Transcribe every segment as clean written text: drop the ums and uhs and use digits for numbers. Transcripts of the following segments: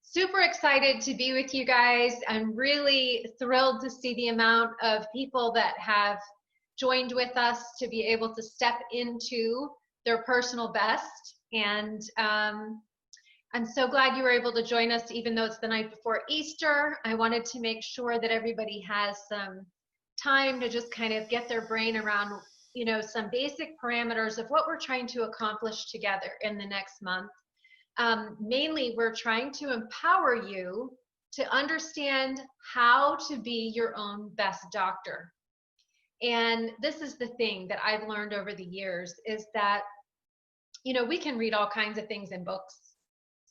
Super excited to be with you guys. I'm really thrilled to see the amount of people that have joined with us to be able to step into their personal best. And I'm so glad you were able to join us, even though it's the night before Easter. I wanted to make sure that everybody has some time to just kind of get their brain around, some basic parameters of what we're trying to accomplish together in the next month. Mainly, we're trying to empower you to understand how to be your own best doctor. And this is the thing that I've learned over the years is that, we can read all kinds of things in books.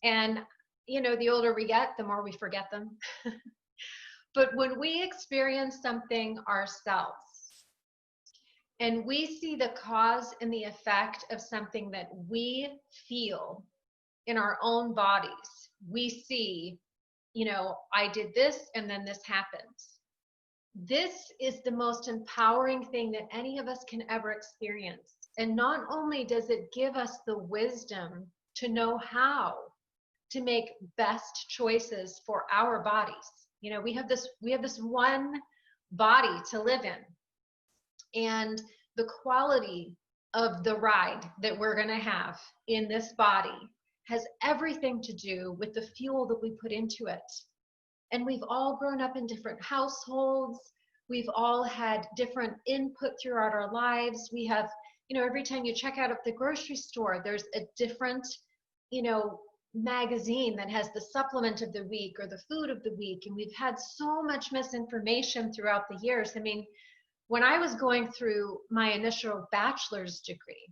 And, the older we get, the more we forget them. But when we experience something ourselves and we see the cause and the effect of something that we feel in our own bodies, we see, I did this and then this happens. This is the most empowering thing that any of us can ever experience. And not only does it give us the wisdom to know how to make best choices for our bodies. We have this one body to live in. And the quality of the ride that we're going to have in this body has everything to do with the fuel that we put into it. And we've all grown up in different households. We've all had different input throughout our lives. We have, every time you check out at the grocery store, there's a different, magazine that has the supplement of the week or the food of the week. And we've had so much misinformation throughout the years. I mean, when I was going through my initial bachelor's degree,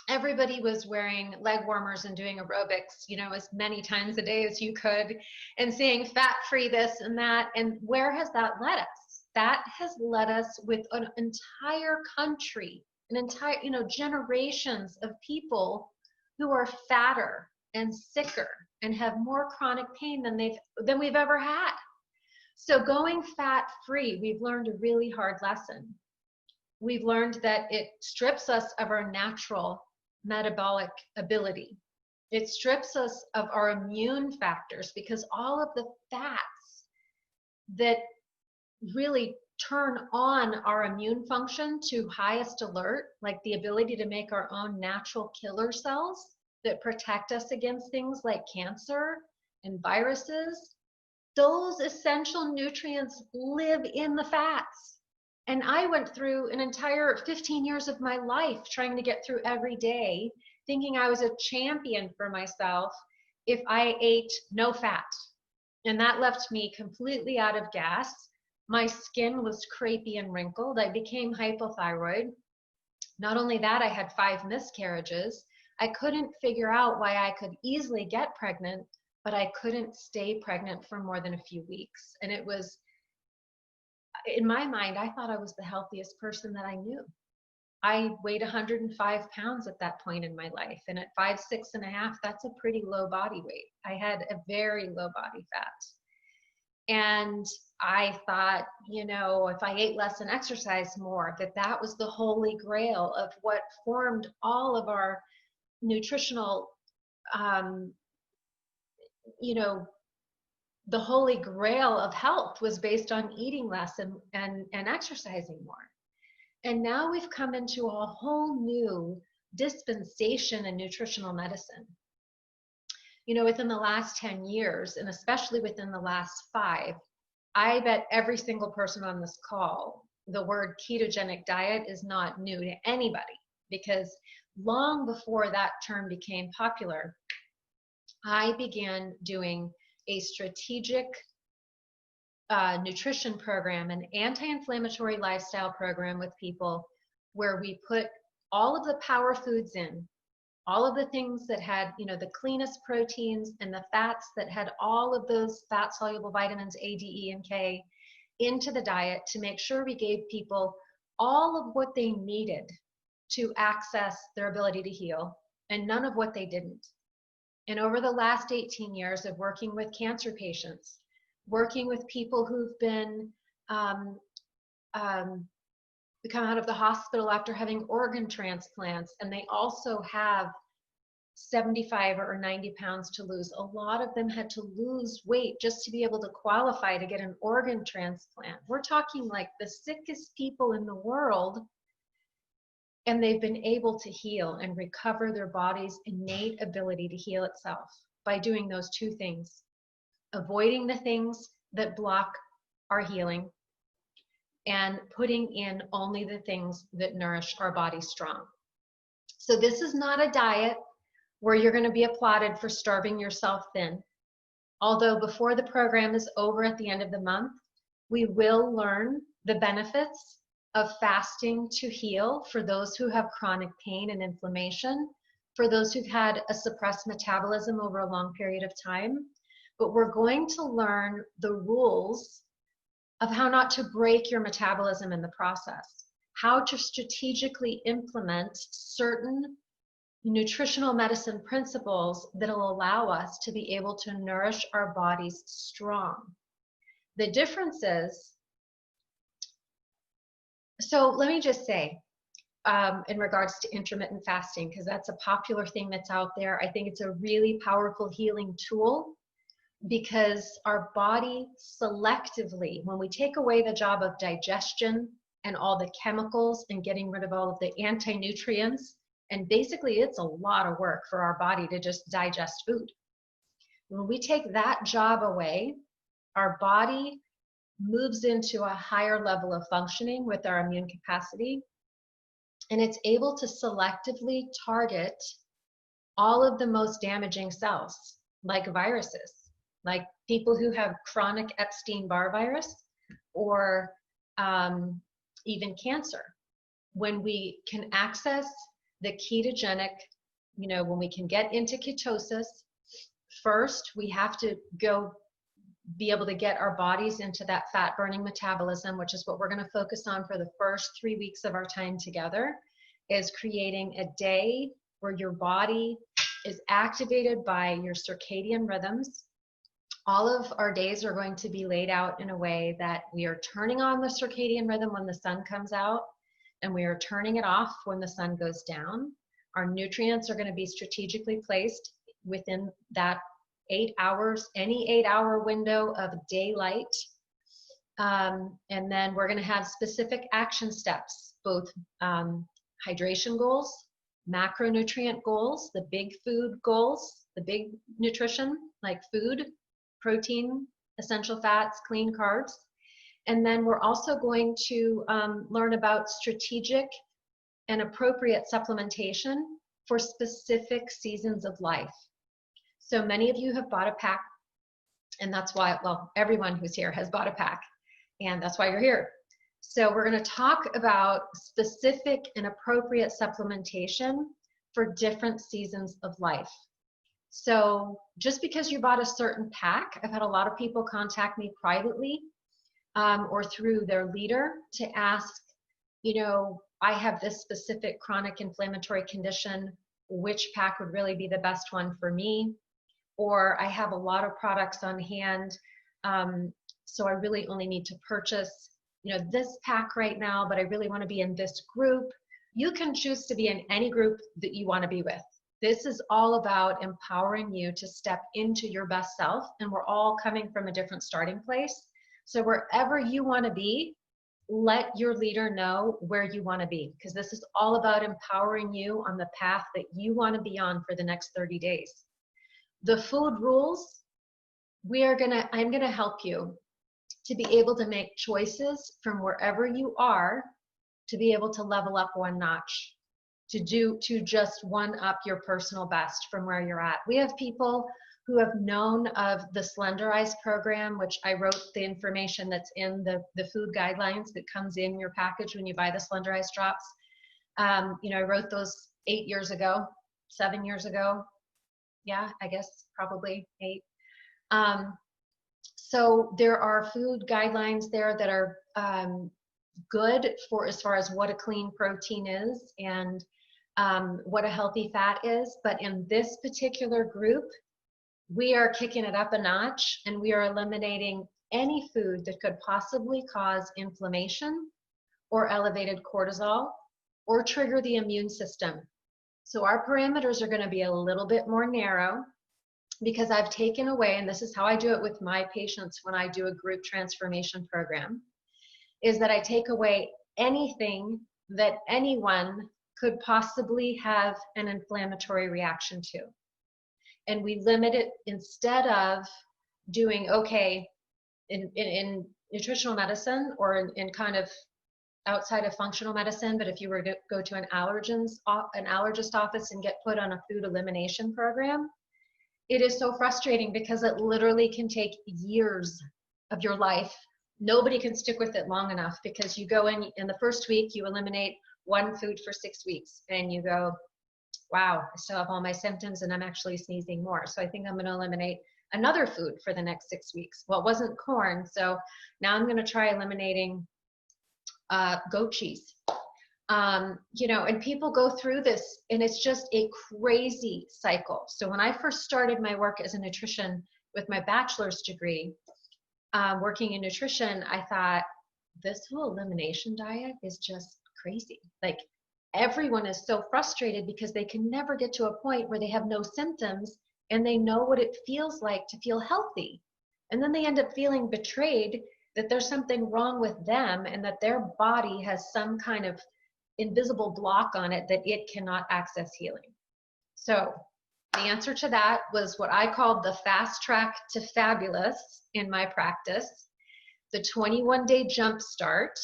everybody was wearing leg warmers and doing aerobics, as many times a day as you could, and saying fat-free this and that. And where has that led us? That has led us with an entire country, generations of people who are fatter and sicker and have more chronic pain than we've ever had. So going fat-free, we've learned a really hard lesson. We've learned that it strips us of our natural metabolic ability. It strips us of our immune factors, because all of the fats that really turn on our immune function to highest alert, like the ability to make our own natural killer cells that protect us against things like cancer and viruses, those essential nutrients live in the fats. And I went through an entire 15 years of my life trying to get through every day, thinking I was a champion for myself if I ate no fat. And that left me completely out of gas. My skin was crepey and wrinkled. I became hypothyroid. Not only that, I had 5 miscarriages. I couldn't figure out why I could easily get pregnant, but I couldn't stay pregnant for more than a few weeks. And it was, in my mind, I thought I was the healthiest person that I knew. I weighed 105 pounds at that point in my life. And at 5'6½", that's a pretty low body weight. I had a very low body fat. And I thought, if I ate less and exercised more, that was the holy grail of what formed all of our nutritional, the holy grail of health was based on eating less and exercising more. And now we've come into a whole new dispensation in nutritional medicine. Within the last 10 years, and especially within the last 5, I bet every single person on this call, the word ketogenic diet is not new to anybody, because long before that term became popular, I began doing a strategic nutrition program, an anti-inflammatory lifestyle program with people, where we put all of the power foods in, all of the things that had, the cleanest proteins, and the fats that had all of those fat-soluble vitamins A, D, E, and K into the diet, to make sure we gave people all of what they needed to access their ability to heal, and none of what they didn't. And over the last 18 years of working with cancer patients, working with people who've been come out of the hospital after having organ transplants, and they also have 75 or 90 pounds to lose. A lot of them had to lose weight just to be able to qualify to get an organ transplant. We're talking like the sickest people in the world, and they've been able to heal and recover their body's innate ability to heal itself by doing those two things: avoiding the things that block our healing and putting in only the things that nourish our body strong. So this is not a diet where you're going to be applauded for starving yourself thin. Although before the program is over at the end of the month, we will learn the benefits of fasting to heal for those who have chronic pain and inflammation, for those who've had a suppressed metabolism over a long period of time. But we're going to learn the rules of how not to break your metabolism in the process, how to strategically implement certain nutritional medicine principles that will allow us to be able to nourish our bodies strong. The difference is, so let me just say, in regards to intermittent fasting, because that's a popular thing that's out there, I think it's a really powerful healing tool, because our body selectively, when we take away the job of digestion and all the chemicals and getting rid of all of the anti-nutrients, and basically it's a lot of work for our body to just digest food. When we take that job away, our body moves into a higher level of functioning with our immune capacity, and it's able to selectively target all of the most damaging cells, like viruses, like people who have chronic Epstein-Barr virus, or even cancer. When we can access the ketogenic, when we can get into ketosis, first we have to go be able to get our bodies into that fat burning metabolism, which is what we're going to focus on for the first 3 weeks of our time together, is creating a day where your body is activated by your circadian rhythms. All of our days are going to be laid out in a way that we are turning on the circadian rhythm when the sun comes out, and we are turning it off when the sun goes down. Our nutrients are going to be strategically placed within that 8 hours, any 8-hour window of daylight. And then we're going to have specific action steps, both hydration goals, macronutrient goals, the big food goals, the big nutrition like food, protein, essential fats, clean carbs. And then we're also going to learn about strategic and appropriate supplementation for specific seasons of life. So many of you have bought a pack, and that's why, well, everyone who's here has bought a pack, and that's why you're here. So we're going to talk about specific and appropriate supplementation for different seasons of life. So just because you bought a certain pack, I've had a lot of people contact me privately or through their leader to ask, I have this specific chronic inflammatory condition, which pack would really be the best one for me? Or I have a lot of products on hand, so I really only need to purchase, this pack right now, but I really want to be in this group. You can choose to be in any group that you want to be with. This is all about empowering you to step into your best self, and we're all coming from a different starting place. So wherever you want to be, let your leader know where you want to be, because this is all about empowering you on the path that you want to be on for the next 30 days. The food rules, I'm going to help you to be able to make choices from wherever you are, to be able to level up one notch, to just one up your personal best from where you're at. We have people who have known of the Slenderize program, which I wrote the information that's in the food guidelines that comes in your package when you buy the Slenderize drops. I wrote those 8 years ago, 7 years ago. Yeah, I guess probably 8. So there are food guidelines there that are good for as far as what a clean protein is and what a healthy fat is. But in this particular group, we are kicking it up a notch, and we are eliminating any food that could possibly cause inflammation or elevated cortisol or trigger the immune system. So our parameters are going to be a little bit more narrow because I've taken away, and this is how I do it with my patients when I do a group transformation program, is that I take away anything that anyone could possibly have an inflammatory reaction to. And we limit it, instead of doing, okay, in nutritional medicine or in kind of outside of functional medicine, but if you were to go to an allergist office and get put on a food elimination program, it is so frustrating because it literally can take years of your life. Nobody can stick with it long enough, because you go in the first week, you eliminate one food for 6 weeks, and you go, wow, I still have all my symptoms and I'm actually sneezing more. So I think I'm going to eliminate another food for the next 6 weeks. Well, it wasn't corn, so now I'm going to try eliminating goat cheese. You know, and people go through this, and it's just a crazy cycle. So when I first started my work as a nutrition with my bachelor's degree, working in nutrition, I thought, this whole elimination diet is just crazy. Like, everyone is so frustrated because they can never get to a point where they have no symptoms and they know what it feels like to feel healthy. And then they end up feeling betrayed that there's something wrong with them and that their body has some kind of invisible block on it that it cannot access healing. So the answer to that was what I called the fast track to fabulous in my practice, the 21-day jump start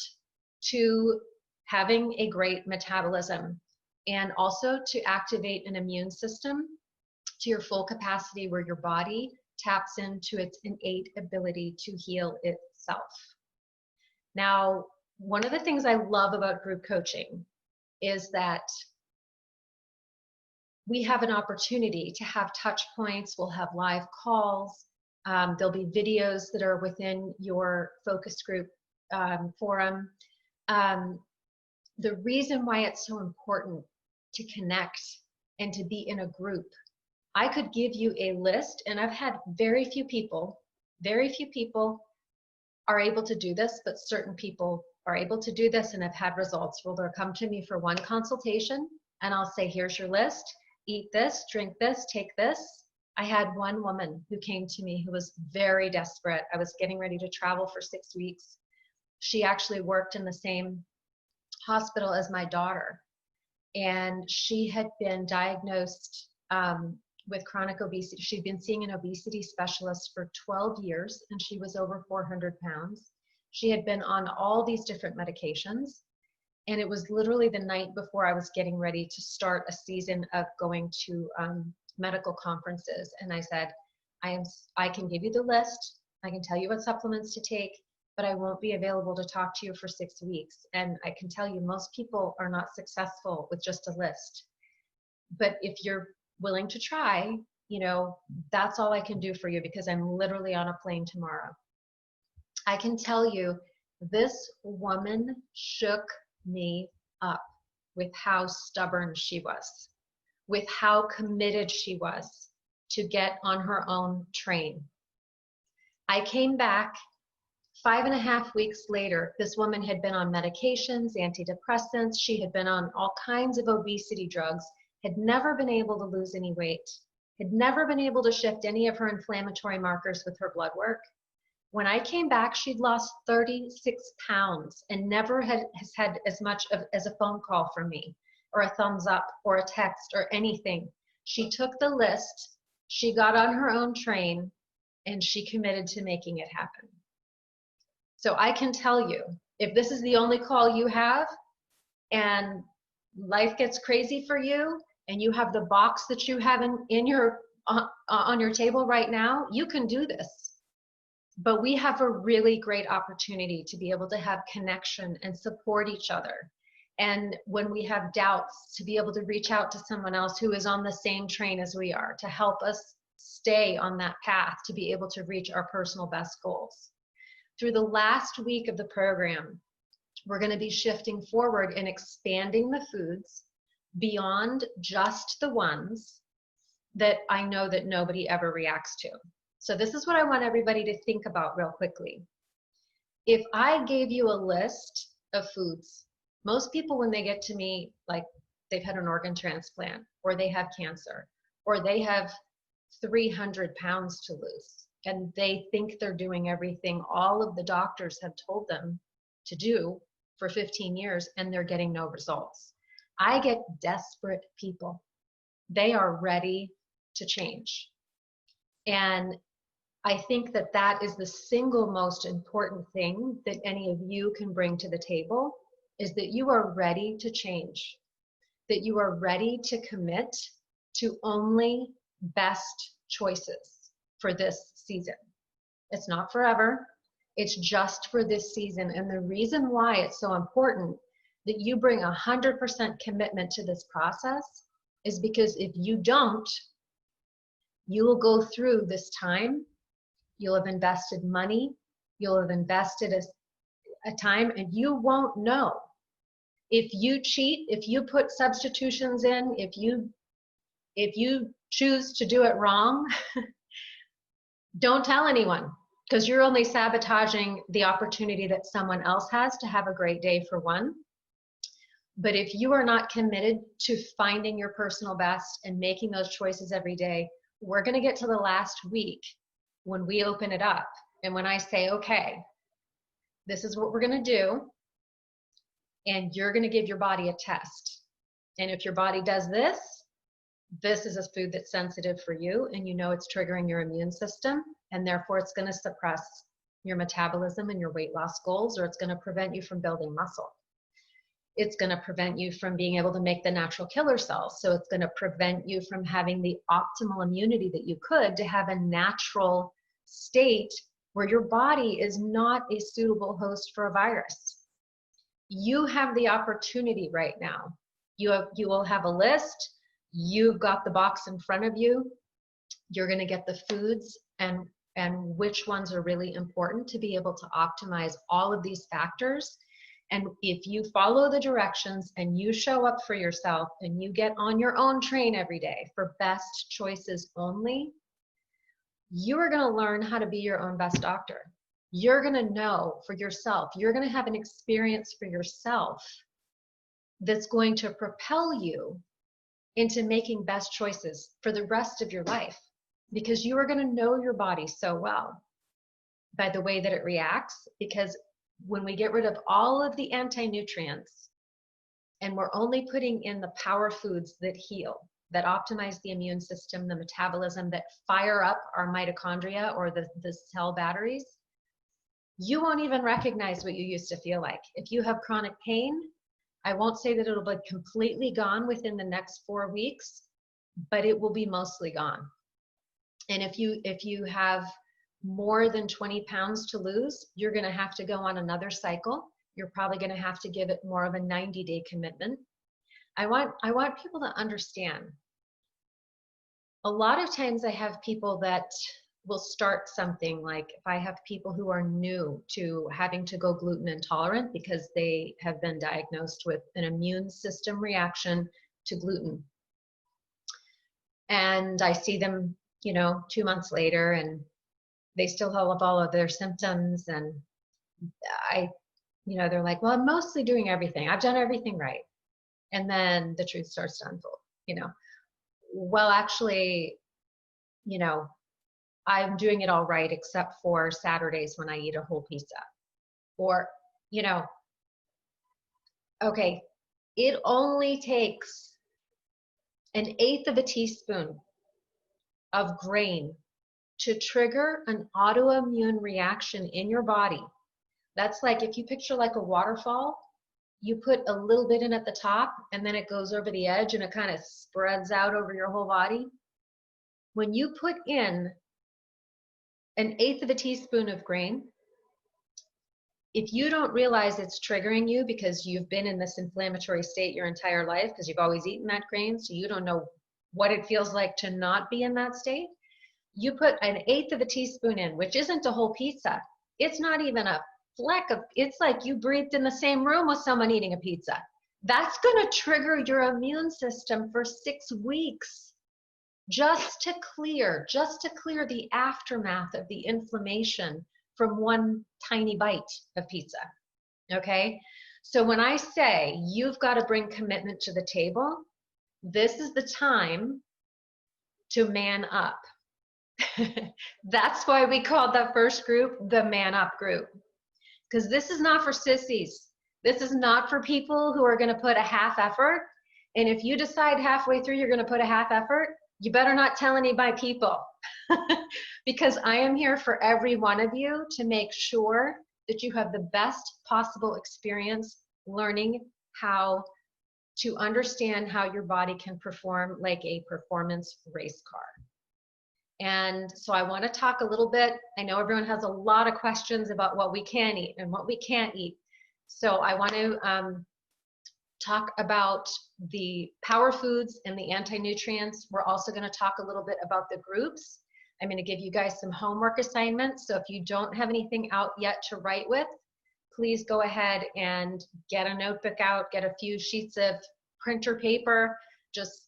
to having a great metabolism, and also to activate an immune system to your full capacity, where your body taps into its innate ability to heal itself. Now, one of the things I love about group coaching is that we have an opportunity to have touch points. We'll have live calls. There'll be videos that are within your focus group forum. The reason why it's so important to connect and to be in a group, I could give you a list, and I've had very few people are able to do this, but certain people are able to do this and have had results. Well, they'll come to me for one consultation and I'll say, here's your list, eat this, drink this, take this. I had one woman who came to me who was very desperate. I was getting ready to travel for 6 weeks. She actually worked in the same hospital as my daughter, and she had been diagnosed with chronic obesity. She'd been seeing an obesity specialist for 12 years, and she was over 400 pounds. She had been on all these different medications, and it was literally the night before I was getting ready to start a season of going to medical conferences. And I said, I can give you the list, I can tell you what supplements to take, but I won't be available to talk to you for 6 weeks. And I can tell you, most people are not successful with just a list. But if you're willing to try, you know, that's all I can do for you, because I'm literally on a plane tomorrow. I can tell you, this woman shook me up with how stubborn she was, with how committed she was to get on her own train. I came back 5.5 weeks later. This woman had been on medications, antidepressants. She had been on all kinds of obesity drugs, had never been able to lose any weight, had never been able to shift any of her inflammatory markers with her blood work. When I came back, she'd lost 36 pounds and never has had as much as a phone call from me, or a thumbs up, or a text, or anything. She took the list, she got on her own train, and she committed to making it happen. So I can tell you, if this is the only call you have, and life gets crazy for you, and you have the box that you have in your on your table right now, you can do this. But we have a really great opportunity to be able to have connection and support each other. And when we have doubts, to be able to reach out to someone else who is on the same train as we are, to help us stay on that path to be able to reach our personal best goals. Through the last week of the program, we're going to be shifting forward and expanding the foods beyond just the ones that I know that nobody ever reacts to. So this is what I want everybody to think about real quickly. If I gave you a list of foods, most people, when they get to me, like, they've had an organ transplant, or they have cancer, or they have 300 pounds to lose, and they think they're doing everything all of the doctors have told them to do for 15 years, and they're getting no results. I get desperate people. They are ready to change. And I think that that is the single most important thing that any of you can bring to the table, is that you are ready to change, that you are ready to commit to only best choices for this season. It's not forever. It's just for this season. And the reason why it's so important that you bring 100% commitment to this process is because if you don't, you will go through this time. You'll have invested money. You'll have invested a time, and you won't know. If you cheat, if you put substitutions in, if you choose to do it wrong, don't tell anyone, because you're only sabotaging the opportunity that someone else has to have a great day, for one. But if you are not committed to finding your personal best and making those choices every day, we're going to get to the last week when we open it up. And when I say, okay, this is what we're going to do, and you're going to give your body a test. And if your body does this, this is a food that's sensitive for you, and you know it's triggering your immune system, and therefore it's going to suppress your metabolism and your weight loss goals, or it's going to prevent you from building muscle. It's going to prevent you from being able to make the natural killer cells. So it's going to prevent you from having the optimal immunity that you could to have a natural state where your body is not a suitable host for a virus. You have the opportunity right now. You will have a list. You've got the box in front of you. You're going to get the foods and which ones are really important to be able to optimize all of these factors. And if you follow the directions and you show up for yourself and you get on your own train every day for best choices only, you are going to learn how to be your own best doctor. You're going to know for yourself. You're going to have an experience for yourself that's going to propel you into making best choices for the rest of your life, because you are going to know your body so well by the way that it reacts. Because when we get rid of all of the anti-nutrients and we're only putting in the power foods that heal, that optimize the immune system, the metabolism, that fire up our mitochondria or the cell batteries, you won't even recognize what you used to feel like. If you have chronic pain, I won't say that it'll be completely gone within the next 4 weeks, but it will be mostly gone. And if you have more than 20 pounds to lose, you're going to have to go on another cycle. You're probably going to have to give it more of a 90-day commitment. I want people to understand. A lot of times I have people that will start something, like if I have people who are new to having to go gluten intolerant because they have been diagnosed with an immune system reaction to gluten. And I see them, 2 months later, and they still have all of their symptoms, and they're like, well, I'm mostly doing everything. I've done everything right. And then the truth starts to unfold, well, actually, I'm doing it all right, except for Saturdays when I eat a whole pizza. Or, okay, it only takes 1/8 of a teaspoon of grain to trigger an autoimmune reaction in your body. That's like, if you picture like a waterfall, you put a little bit in at the top and then it goes over the edge and it kind of spreads out over your whole body. When you put in 1/8 of a teaspoon of grain, if you don't realize it's triggering you because you've been in this inflammatory state your entire life because you've always eaten that grain, so you don't know what it feels like to not be in that state, you put 1/8 of a teaspoon in, which isn't a whole pizza. It's not even a fleck of, it's like you breathed in the same room with someone eating a pizza. That's going to trigger your immune system for 6 weeks just to clear the aftermath of the inflammation from one tiny bite of pizza. Okay? So when I say you've got to bring commitment to the table, this is the time to man up. That's why we called that first group the Man Up group. Because this is not for sissies. This is not for people who are going to put a half effort. And if you decide halfway through you're going to put a half effort, you better not tell any of my people. Because I am here for every one of you to make sure that you have the best possible experience learning how to understand how your body can perform like a performance race car. And so I want to talk a little bit. I know everyone has a lot of questions about what we can eat and what we can't eat. So I want to talk about the power foods and the anti-nutrients. We're also going to talk a little bit about the groups. I'm going to give you guys some homework assignments. So if you don't have anything out yet to write with, please go ahead and get a notebook out, get a few sheets of printer paper, just,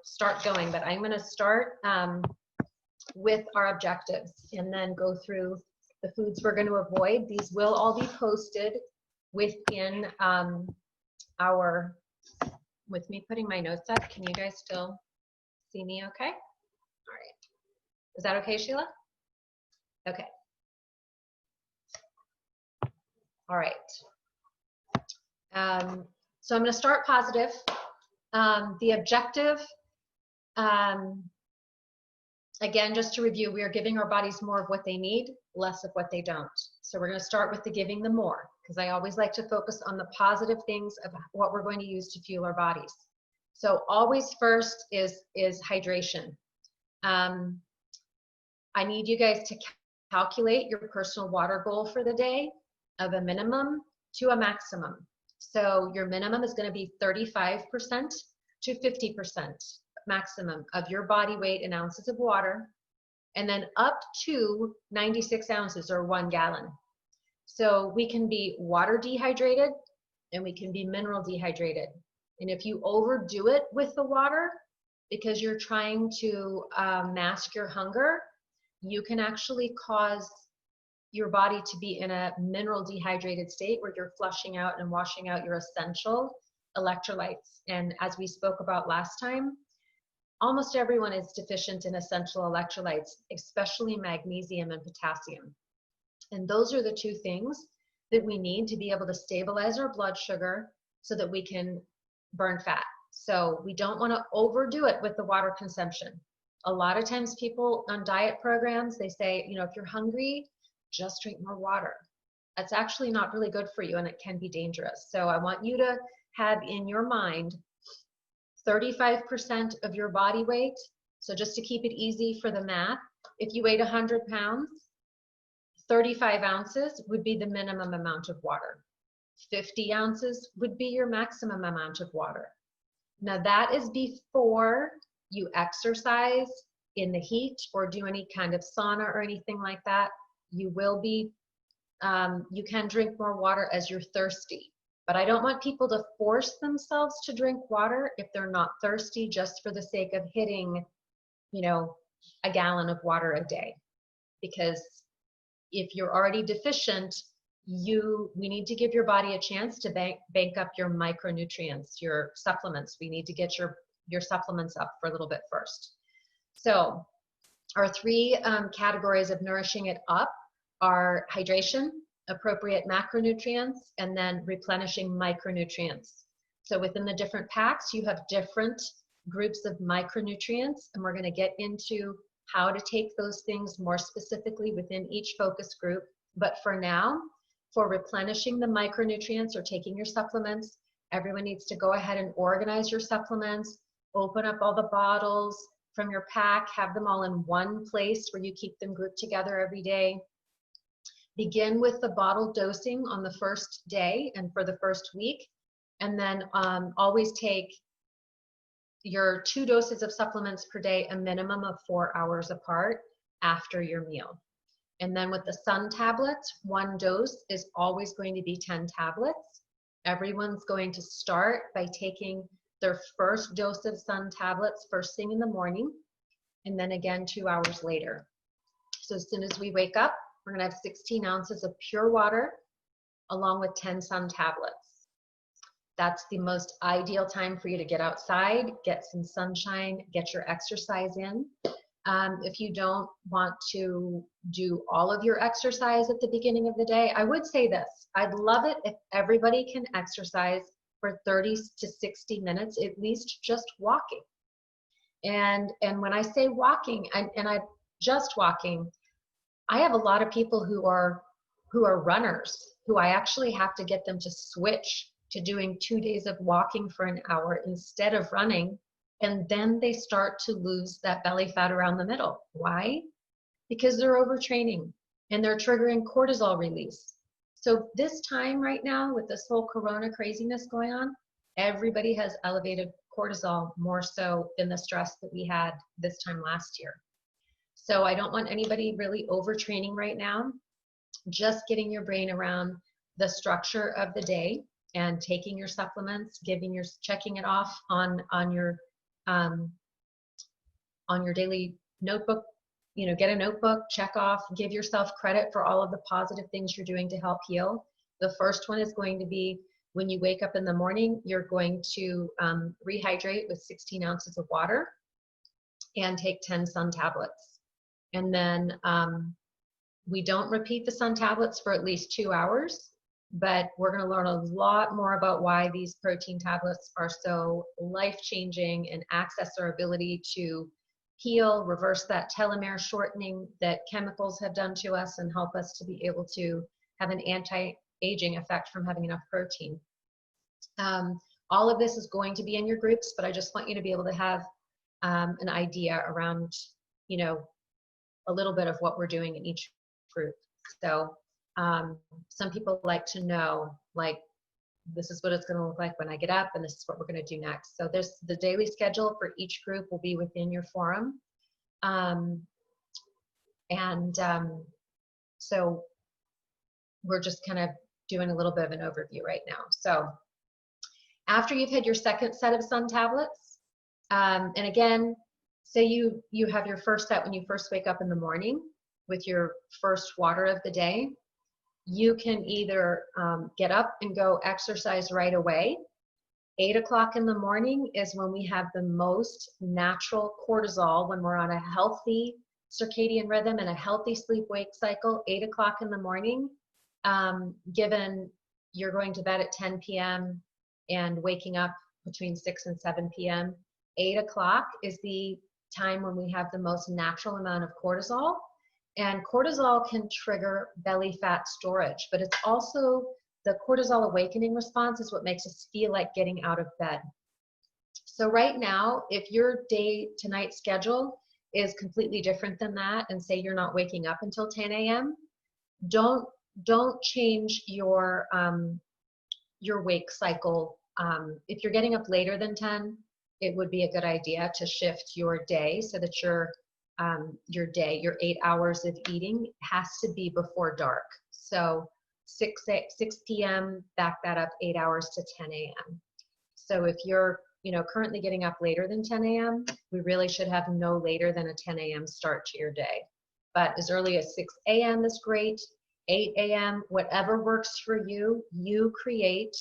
start going. But I'm going to start with our objectives and then go through the foods we're going to avoid. These will all be posted within with me putting my notes up. Can you guys still see me okay? All right. Is that okay, Sheila? Okay. All right. So I'm going to start positive. The objective, again, just to review, we are giving our bodies more of what they need, less of what they don't. So we're going to start with the giving them more, because I always like to focus on the positive things of what we're going to use to fuel our bodies. So always first is hydration. I need you guys to calculate your personal water goal for the day of a minimum to a maximum. So your minimum is going to be 35% to 50% maximum of your body weight in ounces of water, and then up to 96 ounces or 1 gallon. So we can be water dehydrated and we can be mineral dehydrated. And if you overdo it with the water because you're trying to mask your hunger, you can actually cause your body to be in a mineral dehydrated state where you're flushing out and washing out your essential electrolytes. And as we spoke about last time, almost everyone is deficient in essential electrolytes, especially magnesium and potassium. And those are the two things that we need to be able to stabilize our blood sugar so that we can burn fat. So we don't want to overdo it with the water consumption. A lot of times people on diet programs, they say, if you're hungry, just drink more water. That's actually not really good for you and it can be dangerous. So I want you to have in your mind 35% of your body weight. So just to keep it easy for the math, if you weighed 100 pounds, 35 ounces would be the minimum amount of water. 50 ounces would be your maximum amount of water. Now that is before you exercise in the heat or do any kind of sauna or anything like that. You will be, you can drink more water as you're thirsty. But I don't want people to force themselves to drink water if they're not thirsty just for the sake of hitting, a gallon of water a day. Because if you're already deficient, we need to give your body a chance to bank up your micronutrients, your supplements. We need to get your supplements up for a little bit first. So our 3 categories of nourishing it up are hydration, appropriate macronutrients, and then replenishing micronutrients. So within the different packs, you have different groups of micronutrients, and we're going to get into how to take those things more specifically within each focus group. But for now, for replenishing the micronutrients or taking your supplements, everyone needs to go ahead and organize your supplements, open up all the bottles from your pack, have them all in one place where you keep them grouped together every day. Begin with the bottle dosing on the first day and for the first week, and then always take your 2 doses of supplements per day, a minimum of 4 hours apart after your meal. And then with the sun tablets, 1 dose is always going to be 10 tablets. Everyone's going to start by taking their first dose of sun tablets first thing in the morning, and then again 2 hours later. So as soon as we wake up, we're going to have 16 ounces of pure water along with 10 sun tablets. that's the most ideal time for you to get outside, get some sunshine, get your exercise in. If you don't want to do all of your exercise at the beginning of the day, I would say this. I'd love it if everybody can exercise for 30 to 60 minutes, at least just walking. And when I say walking, I just walking, I have a lot of people who are runners, who I actually have to get them to switch to doing 2 days of walking for an hour instead of running. And then they start to lose that belly fat around the middle. Why? Because they're overtraining and they're triggering cortisol release. So this time right now, with this whole corona craziness going on, everybody has elevated cortisol more so than the stress that we had this time last year. So I don't want anybody really overtraining right now. Just getting your brain around the structure of the day and taking your supplements, checking it off on your daily notebook. Get a notebook, check off, give yourself credit for all of the positive things you're doing to help heal. The first one is going to be when you wake up in the morning, you're going to rehydrate with 16 ounces of water and take 10 sun tablets. And then we don't repeat the sun tablets for at least 2 hours, but we're going to learn a lot more about why these protein tablets are so life-changing and access our ability to heal, reverse that telomere shortening that chemicals have done to us, and help us to be able to have an anti-aging effect from having enough protein. All of this is going to be in your groups, but I just want you to be able to have an idea around, a little bit of what we're doing in each group. So some people like to know, like, this is what it's going to look like when I get up, and this is what we're going to do next. So the daily schedule for each group will be within your forum. So we're just kind of doing a little bit of an overview right now. So after you've had your second set of sun tablets, and again, say you have your first set when you first wake up in the morning with your first water of the day, you can either get up and go exercise right away. 8 o'clock in the morning is when we have the most natural cortisol, when we're on a healthy circadian rhythm and a healthy sleep-wake cycle. 8 o'clock in the morning, given you're going to bed at 10 p.m. and waking up between 6 and 7 p.m., 8 o'clock is the time when we have the most natural amount of cortisol. And cortisol can trigger belly fat storage, but it's also the cortisol awakening response is what makes us feel like getting out of bed. So right now, if your day to night schedule is completely different than that, and say you're not waking up until 10 a.m., don't change your wake cycle. If you're getting up later than 10, it would be a good idea to shift your day so that your 8 hours of eating has to be before dark. So 6 p.m., back that up 8 hours to 10 a.m. So if you're currently getting up later than 10 a.m., we really should have no later than a 10 a.m. start to your day. But as early as 6 a.m. is great, 8 a.m., whatever works for you, you create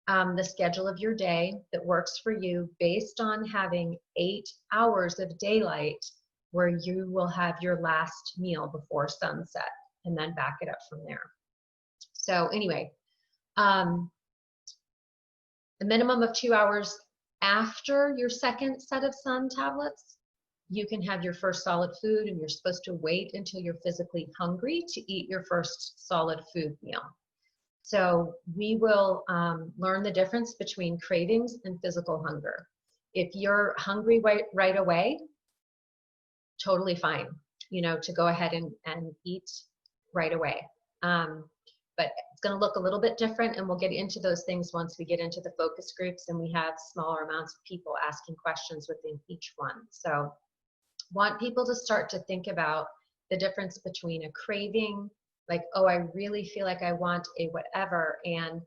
the schedule of your day that works for you based on having 8 hours of daylight where you will have your last meal before sunset, and then back it up from there. So anyway, a minimum of 2 hours after your second set of sun tablets, you can have your first solid food, and you're supposed to wait until you're physically hungry to eat your first solid food meal. So we will learn the difference between cravings and physical hunger. If you're hungry right away, totally fine, to go ahead and eat right away. But it's going to look a little bit different, and we'll get into those things once we get into the focus groups and we have smaller amounts of people asking questions within each one. So want people to start to think about the difference between a craving, like, oh, I really feel like I want a whatever, and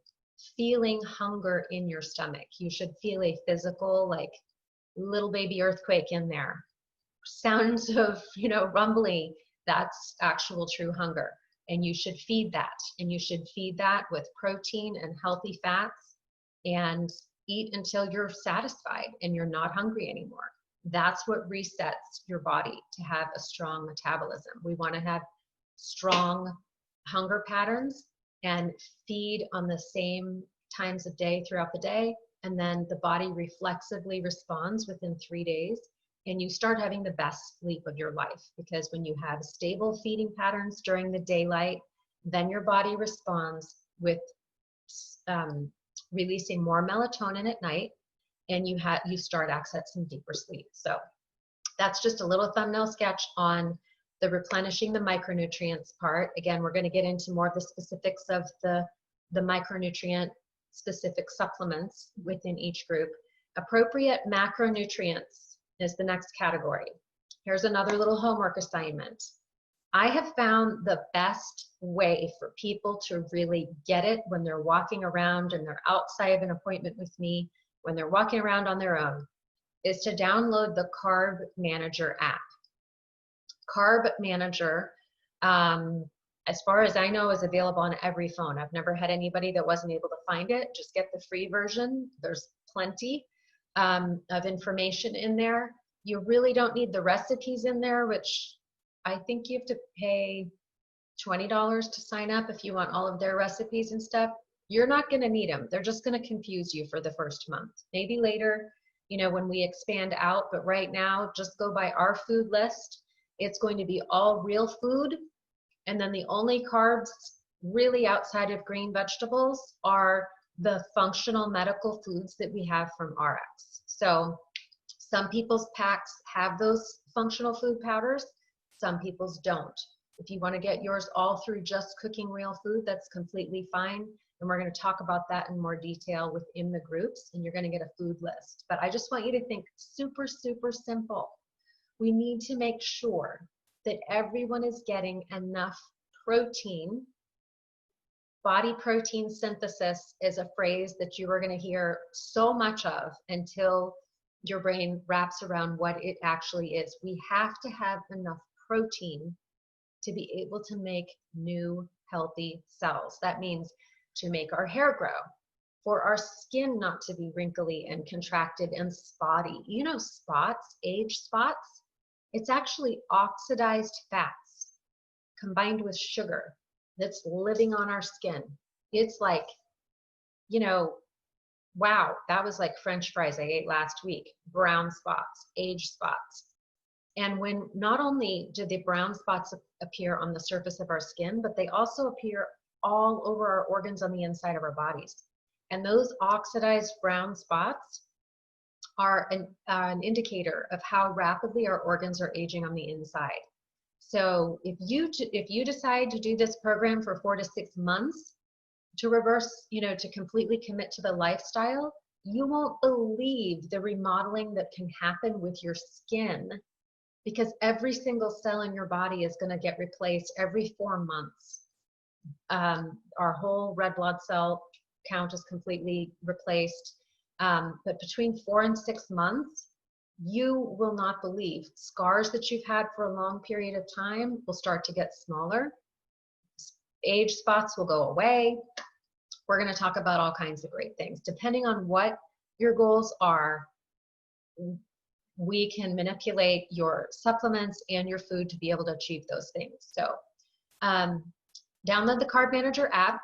feeling hunger in your stomach. You should feel a physical, like, little baby earthquake in there. Sounds of, rumbly, that's actual true hunger. And you should feed that. And you should feed that with protein and healthy fats. and eat until you're satisfied and you're not hungry anymore. That's what resets your body to have a strong metabolism. We want to have strong hunger patterns and feed on the same times of day throughout the day. And then the body reflexively responds within 3 days. And you start having the best sleep of your life, because when you have stable feeding patterns during the daylight, then your body responds with releasing more melatonin at night, and you start accessing deeper sleep. So that's just a little thumbnail sketch on the replenishing the micronutrients part. Again, we're going to get into more of the specifics of the micronutrient specific supplements within each group. Appropriate macronutrients is the next category. Here's another little homework assignment. I have found the best way for people to really get it when they're walking around and they're outside of an appointment with me, when they're walking around on their own, is to download the Carb Manager app. Carb Manager, as far as I know, is available on every phone. I've never had anybody that wasn't able to find it. Just get the free version. There's plenty of information in there. You really don't need the recipes in there, which I think you have to pay $20 to sign up if you want all of their recipes and stuff. You're not going to need them. They're just going to confuse you for the first month. Maybe later, when we expand out, but right now, just go by our food list. It's going to be all real food. And then the only carbs really outside of green vegetables are the functional medical foods that we have from RX. So some people's packs have those functional food powders. Some people's don't. If you want to get yours all through just cooking real food, that's completely fine. And we're going to talk about that in more detail within the groups, and you're going to get a food list. But I just want you to think super, super simple. We need to make sure that everyone is getting enough protein. Body protein synthesis is a phrase that you are going to hear so much of until your brain wraps around what it actually is. We have to have enough protein to be able to make new healthy cells. That means to make our hair grow, for our skin not to be wrinkly and contracted and spotty. Spots, age spots, it's actually oxidized fats combined with sugar that's living on our skin. It's like, wow, that was like French fries I ate last week. Brown spots, age spots. And when not only do the brown spots appear on the surface of our skin, but they also appear all over our organs on the inside of our bodies. And those oxidized brown spots are an indicator of how rapidly our organs are aging on the inside. So if you decide to do this program for 4 to 6 months to reverse, to completely commit to the lifestyle, you won't believe the remodeling that can happen with your skin, because every single cell in your body is going to get replaced every 4 months. Our whole red blood cell count is completely replaced. But between 4 and 6 months, you will not believe scars that you've had for a long period of time will start to get smaller. Age spots will go away. We're going to talk about all kinds of great things. Depending on what your goals are, we can manipulate your supplements and your food to be able to achieve those things. So download the Carb Manager app,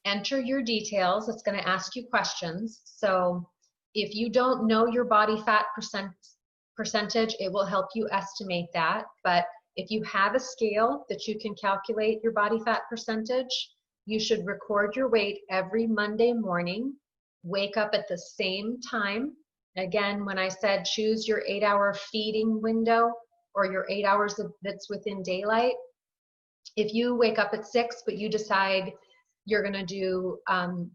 enter your details. It's going to ask you questions. So if you don't know your body fat percentage, it will help you estimate that. But if you have a scale that you can calculate your body fat percentage, you should record your weight every Monday morning, wake up at the same time. Again, when I said choose your 8-hour feeding window or your 8 hours that's within daylight, if you wake up at 6, but you decide you're going to do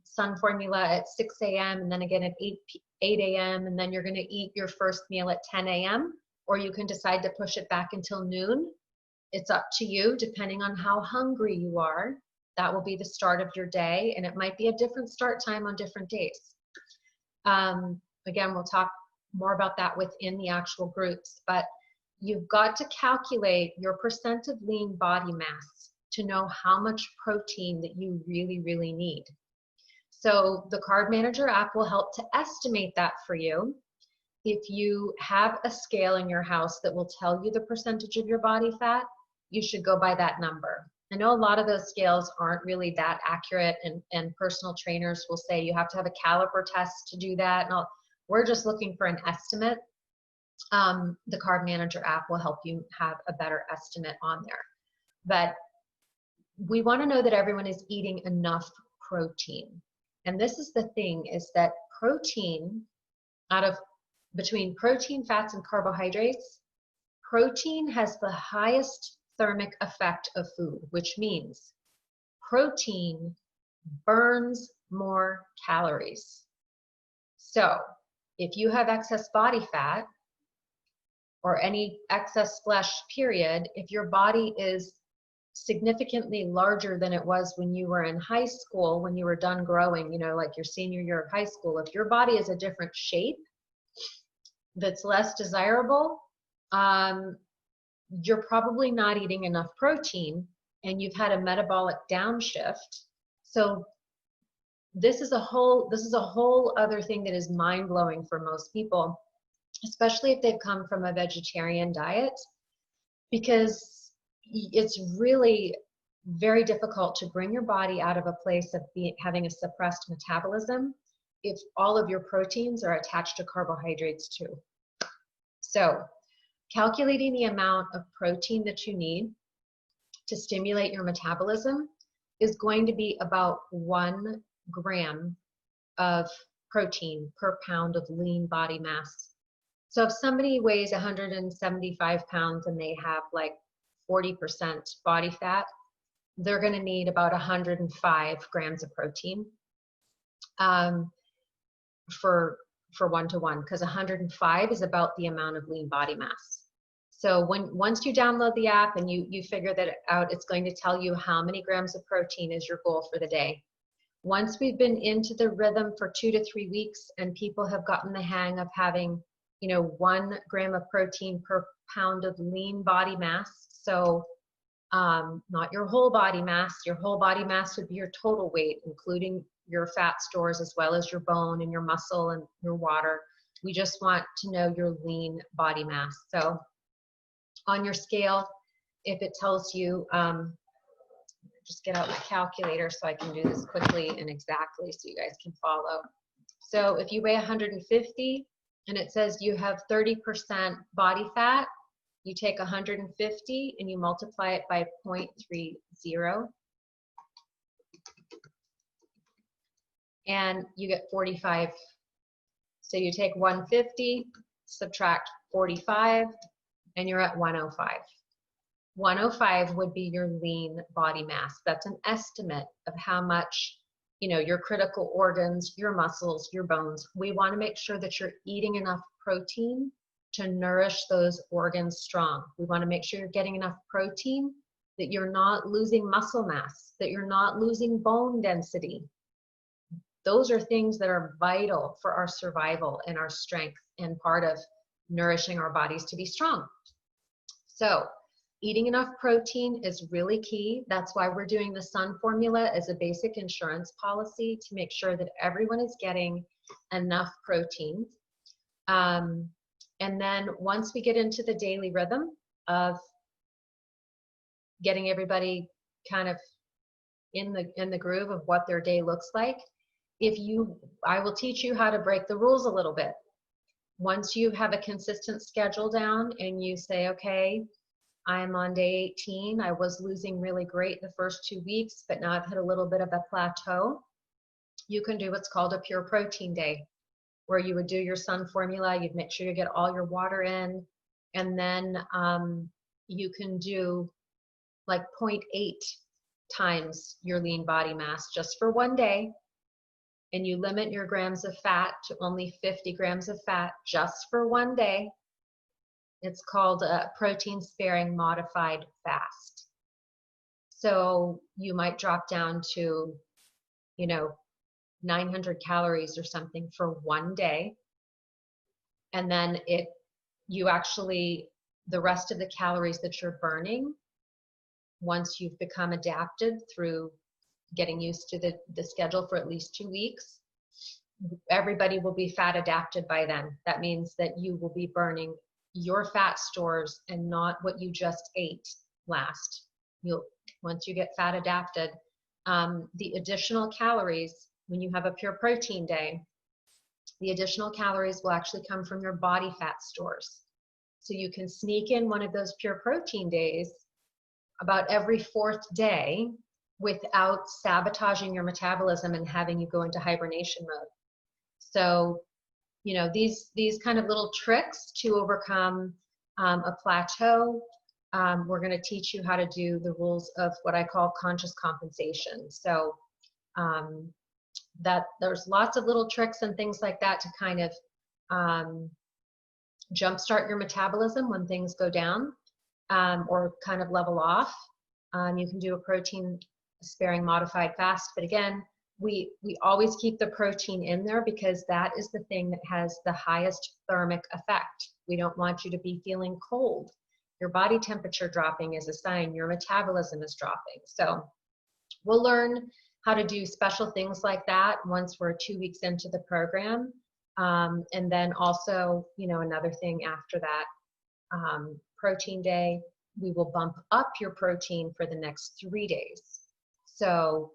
sun formula at 6 a.m. and then again at 8 a.m. and then you're going to eat your first meal at 10 a.m. or you can decide to push it back until noon. It's up to you, depending on how hungry you are. That will be the start of your day, and it might be a different start time on different days. Again, we'll talk more about that within the actual groups, but you've got to calculate your percent of lean body mass to know how much protein that you really, really need. So the Carb Manager app will help to estimate that for you. If you have a scale in your house that will tell you the percentage of your body fat, you should go by that number. I know a lot of those scales aren't really that accurate, and personal trainers will say you have to have a caliper test to do that. And we're just looking for an estimate. The Carb Manager app will help you have a better estimate on there. But we want to know that everyone is eating enough protein. And this is the thing, is that protein, between protein, fats, and carbohydrates, protein has the highest thermic effect of food, which means protein burns more calories. So if you have excess body fat or any excess flesh, period, if your body is significantly larger than it was when you were in high school, when you were done growing, like your senior year of high school, if your body is a different shape that's less desirable, you're probably not eating enough protein, and you've had a metabolic downshift. So this is a whole other thing that is mind-blowing for most people, especially if they've come from a vegetarian diet, because it's really very difficult to bring your body out of a place of having a suppressed metabolism if all of your proteins are attached to carbohydrates too. So calculating the amount of protein that you need to stimulate your metabolism is going to be about 1 gram of protein per pound of lean body mass. So if somebody weighs 175 pounds and they have like 40% body fat, they're going to need about 105 grams of protein for 1-to-1, because 105 is about the amount of lean body mass. So once you download the app and you figure that out, it's going to tell you how many grams of protein is your goal for the day. Once we've been into the rhythm for 2 to 3 weeks and people have gotten the hang of having 1 gram of protein per pound of lean body mass, so not your whole body mass. Your whole body mass would be your total weight, including your fat stores as well as your bone and your muscle and your water. We just want to know your lean body mass. So on your scale, if it tells you, just get out my calculator so I can do this quickly and exactly so you guys can follow. So if you weigh 150 and it says you have 30% body fat, you take 150 and you multiply it by 0.30, and you get 45. So you take 150, subtract 45, and you're at 105. 105 would be your lean body mass. That's an estimate of how much, your critical organs, your muscles, your bones. We want to make sure that you're eating enough protein to nourish those organs strong. We want to make sure you're getting enough protein, that you're not losing muscle mass, that you're not losing bone density. Those are things that are vital for our survival and our strength, and part of nourishing our bodies to be strong. So eating enough protein is really key. That's why we're doing the Sun Formula as a basic insurance policy, to make sure that everyone is getting enough protein. And then once we get into the daily rhythm of getting everybody kind of in the groove of what their day looks like, I will teach you how to break the rules a little bit. Once you have a consistent schedule down and you say, okay, I'm on day 18, I was losing really great the first 2 weeks, but now I've hit a little bit of a plateau, you can do what's called a pure protein day, where you would do your Sun Formula, you'd make sure you get all your water in, and then you can do like 0.8 times your lean body mass just for 1 day, and you limit your grams of fat to only 50 grams of fat just for 1 day. It's called a protein sparing modified fast. So you might drop down to, 900 calories or something for 1 day. And then the rest of the calories that you're burning, once you've become adapted through getting used to the schedule for at least 2 weeks. Everybody will be fat adapted by then. That means that you will be burning your fat stores and not what you just ate last. Once you get fat adapted, the additional calories, when you have a pure protein day, the additional calories will actually come from your body fat stores. So you can sneak in one of those pure protein days about every 4th day without sabotaging your metabolism and having you go into hibernation mode. So, you know, these kind of little tricks to overcome a plateau, we're going to teach you how to do the rules of what I call conscious compensation. So that there's lots of little tricks and things like that to kind of jumpstart your metabolism when things go down or kind of level off. You can do a protein sparing modified fast, but again, we always keep the protein in there because that is the thing that has the highest thermic effect. We don't want you to be feeling cold. Your body temperature dropping is a sign your metabolism is dropping. So we'll learn how to do special things like that once we're 2 weeks into the program. And then also, you know, another thing after that, protein day, we will bump up your protein for the next 3 days. So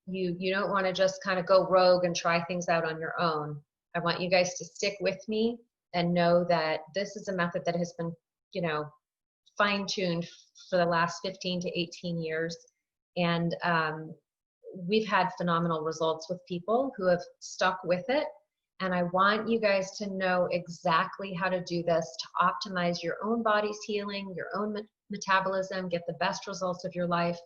you don't want to just kind of go rogue and try things out on your own. I want you guys to stick with me and know that this is a method that has been, you know, fine-tuned for the last 15 to 18 years. And we've had phenomenal results with people who have stuck with it. And I want you guys to know exactly how to do this to optimize your own body's healing, your own metabolism, get the best results of your life.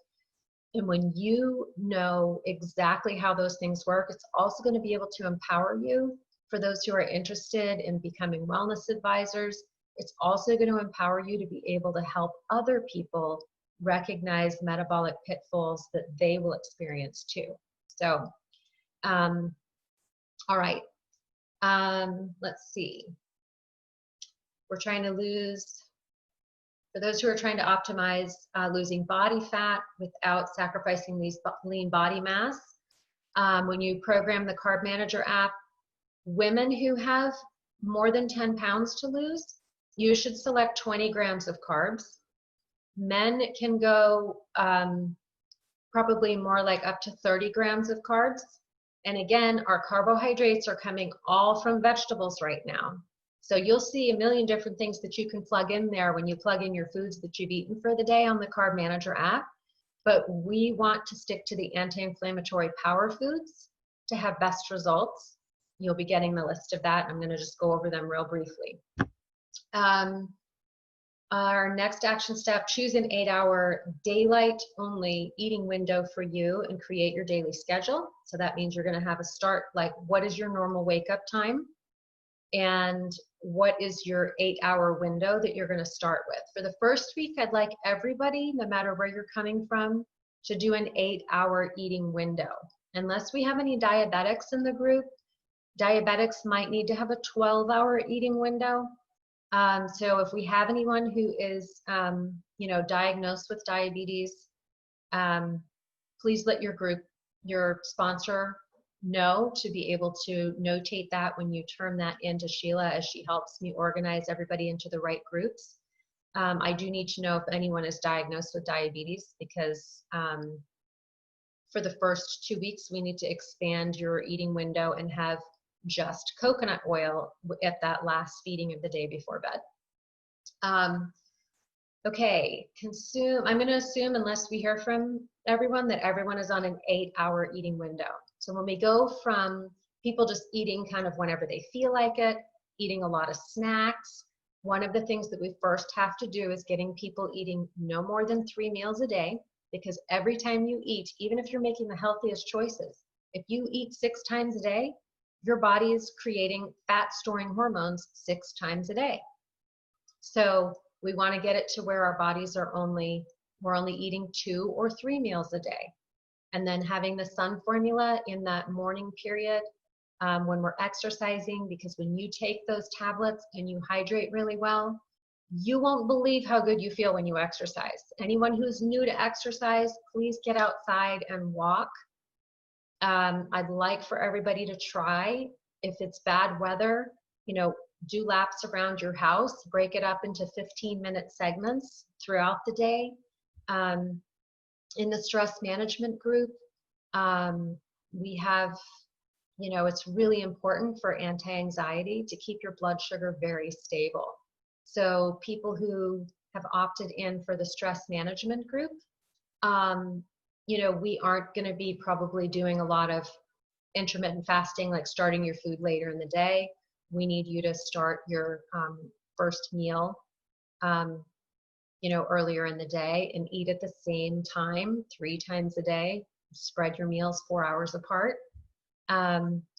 And when you know exactly how those things work, it's also going to be able to empower you. For those who are interested in becoming wellness advisors, it's also going to empower you to be able to help other people recognize metabolic pitfalls that they will experience too. So, all right. Let's see. We're trying to lose, for those who are trying to optimize losing body fat without sacrificing lean body mass, when you program the Carb Manager app, women who have more than 10 pounds to lose, you should select 20 grams of carbs. Men can go probably more like up to 30 grams of carbs. And again, our carbohydrates are coming all from vegetables right now. So you'll see a million different things that you can plug in there when you plug in your foods that you've eaten for the day on the Carb Manager app. But we want to stick to the anti-inflammatory power foods to have best results. You'll be getting the list of that. I'm going to just go over them real briefly. Our next action step, choose an 8-hour daylight only eating window for you and create your daily schedule. So that means you're going to have a start, like what is your normal wake up time? And what is your 8-hour window that you're going to start with? For the first week, I'd like everybody, no matter where you're coming from, to do an 8-hour eating window. Unless we have any diabetics in the group, diabetics might need to have a 12-hour eating window. So if we have anyone who is, you know, diagnosed with diabetes, please let your group, your sponsor know to be able to notate that when you turn that into Sheila as she helps me organize everybody into the right groups. I do need to know if anyone is diagnosed with diabetes because for the first 2 weeks, we need to expand your eating window and have just coconut oil at that last feeding of the day before bed. Okay, I'm going to assume, unless we hear from everyone, that everyone is on an 8-hour eating window. So when we go from people just eating kind of whenever they feel like it, eating a lot of snacks, one of the things that we first have to do is getting people eating no more than 3 meals a day, because every time you eat, even if you're making the healthiest choices, if you eat 6 times a day, your body is creating fat storing hormones 6 times a day. So we want to get it to where our bodies are we're only eating 2 or 3 meals a day. And then having the sun formula in that morning period when we're exercising, because when you take those tablets and you hydrate really well, you won't believe how good you feel when you exercise. Anyone who's new to exercise, please get outside and walk I'd like for everybody to try, if it's bad weather, do laps around your house, break it up into 15-minute segments throughout the day. In the stress management group, we have, it's really important for anti-anxiety to keep your blood sugar very stable. So people who have opted in for the stress management group, we aren't going to be probably doing a lot of intermittent fasting, like starting your food later in the day. We need you to start your first meal, earlier in the day and eat at the same time 3 times a day. Spread your meals 4 hours apart.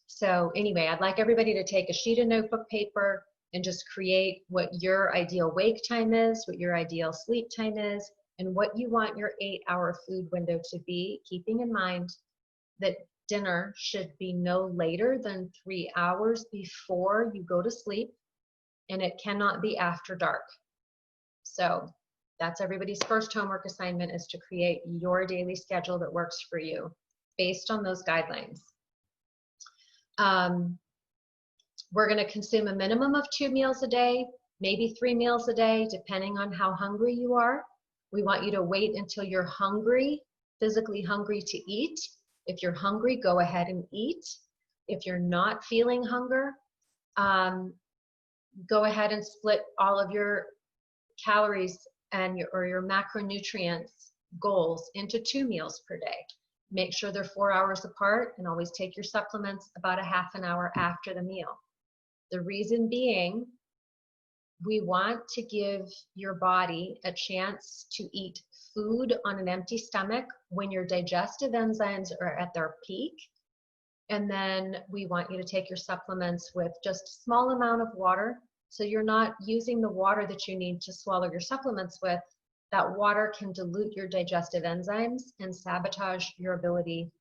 So anyway, I'd like everybody to take a sheet of notebook paper and just create what your ideal wake time is, what your ideal sleep time is, and what you want your 8-hour food window to be, keeping in mind that dinner should be no later than 3 hours before you go to sleep, and it cannot be after dark. So that's everybody's first homework assignment, is to create your daily schedule that works for you based on those guidelines. We're going to consume a minimum of 2 meals a day, maybe 3 meals a day, depending on how hungry you are. We want you to wait until you're hungry, physically hungry, to eat. If you're hungry, go ahead and eat. If you're not feeling hunger, go ahead and split all of your calories and your macronutrients goals into 2 meals per day. Make sure they're 4 hours apart, and always take your supplements about a half an hour after the meal. The reason being, we want to give your body a chance to eat food on an empty stomach when your digestive enzymes are at their peak. And then we want you to take your supplements with just a small amount of water. So you're not using the water that you need to swallow your supplements with. That water can dilute your digestive enzymes and sabotage your ability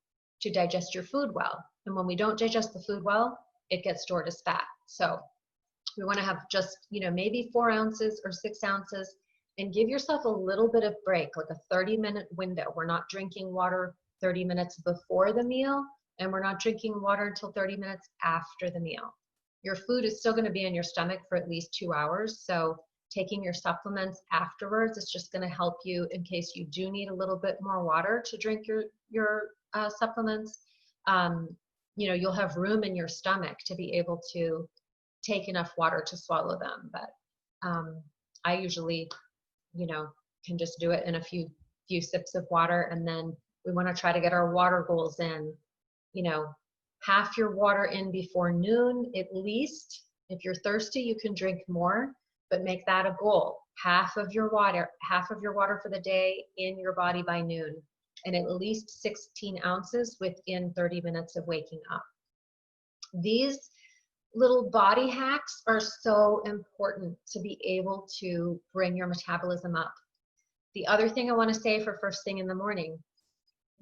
to digest your food well. And when we don't digest the food well, it gets stored as fat. So we want to have just, maybe 4 ounces or 6 ounces, and give yourself a little bit of break, like a 30-minute window. We're not drinking water 30 minutes before the meal, and we're not drinking water until 30 minutes after the meal. Your food is still going to be in your stomach for at least 2 hours. So taking your supplements afterwards is just going to help you in case you do need a little bit more water to drink your supplements. You'll have room in your stomach to be able to take enough water to swallow them. But I usually, can just do it in a few sips of water. And then we want to try to get our water goals in, half your water in before noon at least. If you're thirsty, you can drink more, but make that a goal. Half of your water for the day in your body by noon, and at least 16 ounces within 30 minutes of waking up. These little body hacks are so important to be able to bring your metabolism up. The other thing I want to say for first thing in the morning,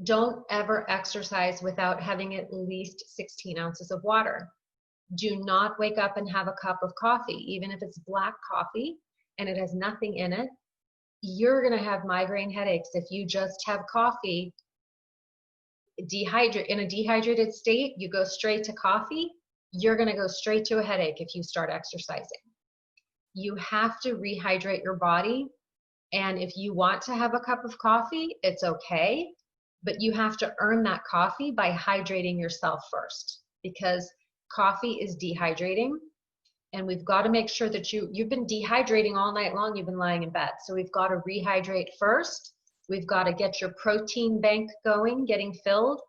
don't ever exercise without having at least 16 ounces of water. Do not wake up and have a cup of coffee, even if it's black coffee and it has nothing in it. You're going to have migraine headaches if you just have coffee. In a dehydrated state, you go straight to coffee, you're going to go straight to a headache if you start exercising. You have to rehydrate your body. And if you want to have a cup of coffee, it's okay. But you have to earn that coffee by hydrating yourself first, because coffee is dehydrating. And we've got to make sure that you've been dehydrating all night long. You've been lying in bed. So we've got to rehydrate first. We've got to get your protein bank going, getting filled.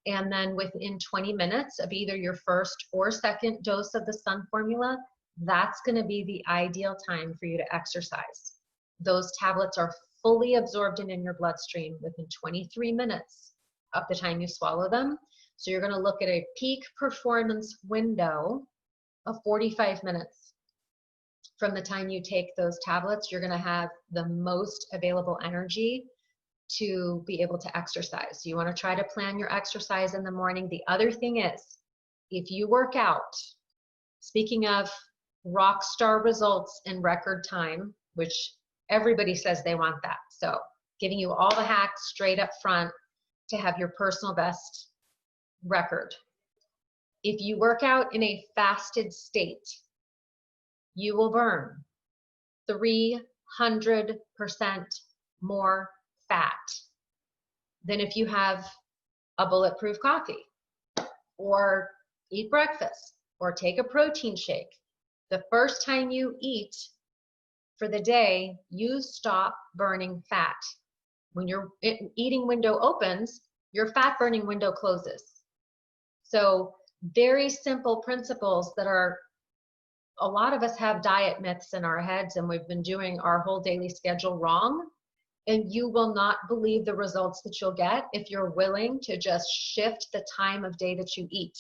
And then within 20 minutes of either your first or second dose of the Sun Formula, that's going to be the ideal time for you to exercise. Those tablets are fully absorbed in your bloodstream within 23 minutes of the time you swallow them. So you're going to look at a peak performance window of 45 minutes. From the time you take those tablets, you're going to have the most available energy to be able to exercise. So you want to try to plan your exercise in the morning. The other thing is, if you work out, speaking of rock star results in record time, which everybody says they want that. So giving you all the hacks straight up front to have your personal best record. If you work out in a fasted state, you will burn 300% more fat than if you have a bulletproof coffee or eat breakfast or take a protein shake. The first time you eat for the day, you stop burning fat. When your eating window opens, your fat burning window closes. So very simple principles that are, a lot of us have diet myths in our heads and we've been doing our whole daily schedule wrong. And you will not believe the results that you'll get if you're willing to just shift the time of day that you eat.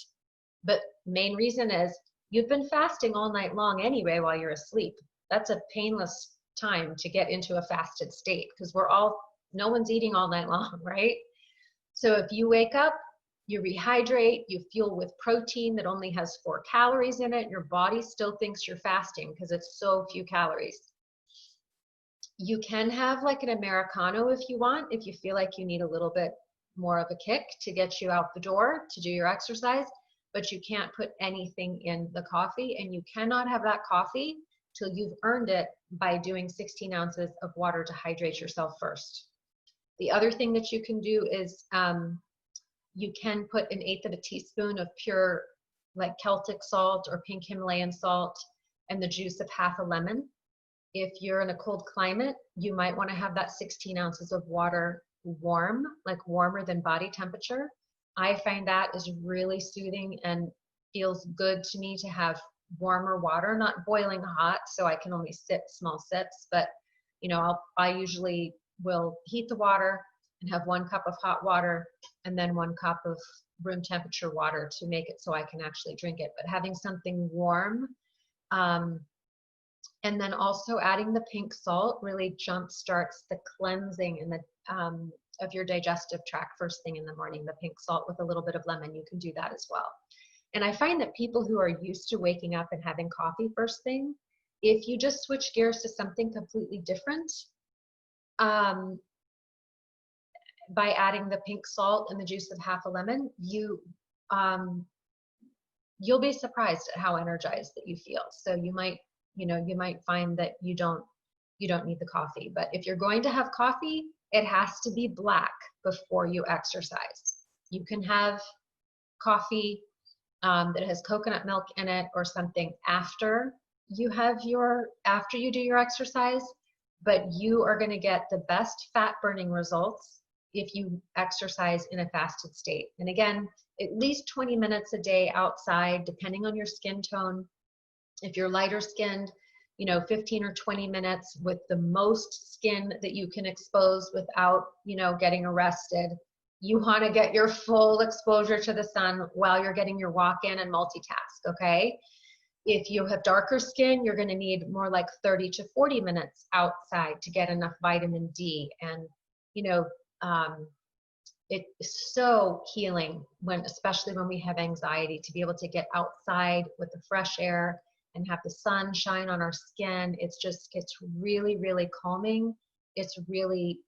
But main reason is you've been fasting all night long anyway while you're asleep. That's a painless time to get into a fasted state because no one's eating all night long, right? So if you wake up, you rehydrate, you fuel with protein that only has 4 calories in it, your body still thinks you're fasting because it's so few calories. You can have like an Americano if you want, if you feel like you need a little bit more of a kick to get you out the door to do your exercise, but you can't put anything in the coffee, and you cannot have that coffee till you've earned it by doing 16 ounces of water to hydrate yourself first. The other thing that you can do is you can put 1/8 of a teaspoon of pure like Celtic salt or pink Himalayan salt and the juice of half a lemon. If you're in a cold climate, you might want to have that 16 ounces of water warm, like warmer than body temperature. I find that is really soothing and feels good to me to have warmer water, not boiling hot, so I can only sip small sips, but you know, I usually will heat the water and have 1 cup of hot water and then 1 cup of room temperature water to make it so I can actually drink it. But having something warm, and then also adding the pink salt really jump starts the cleansing and the of your digestive tract first thing in the morning. The pink salt with a little bit of lemon, you can do that as well. And I find that people who are used to waking up and having coffee first thing, if you just switch gears to something completely different, by adding the pink salt and the juice of half a lemon, you'll be surprised at how energized that you feel. So you might find that you don't need the coffee. But if you're going to have coffee, it has to be black before you exercise. You can have coffee that has coconut milk in it or something after you do your exercise, but you are going to get the best fat burning results if you exercise in a fasted state. And again, at least 20 minutes a day outside, depending on your skin tone. If you're lighter skinned, 15 or 20 minutes with the most skin that you can expose without, getting arrested. You want to get your full exposure to the sun while you're getting your walk in and multitask, okay? If you have darker skin, you're going to need more like 30 to 40 minutes outside to get enough vitamin D. And, it's so healing especially when we have anxiety, to be able to get outside with the fresh air and have the sun shine on our skin. It's really, really calming. It's really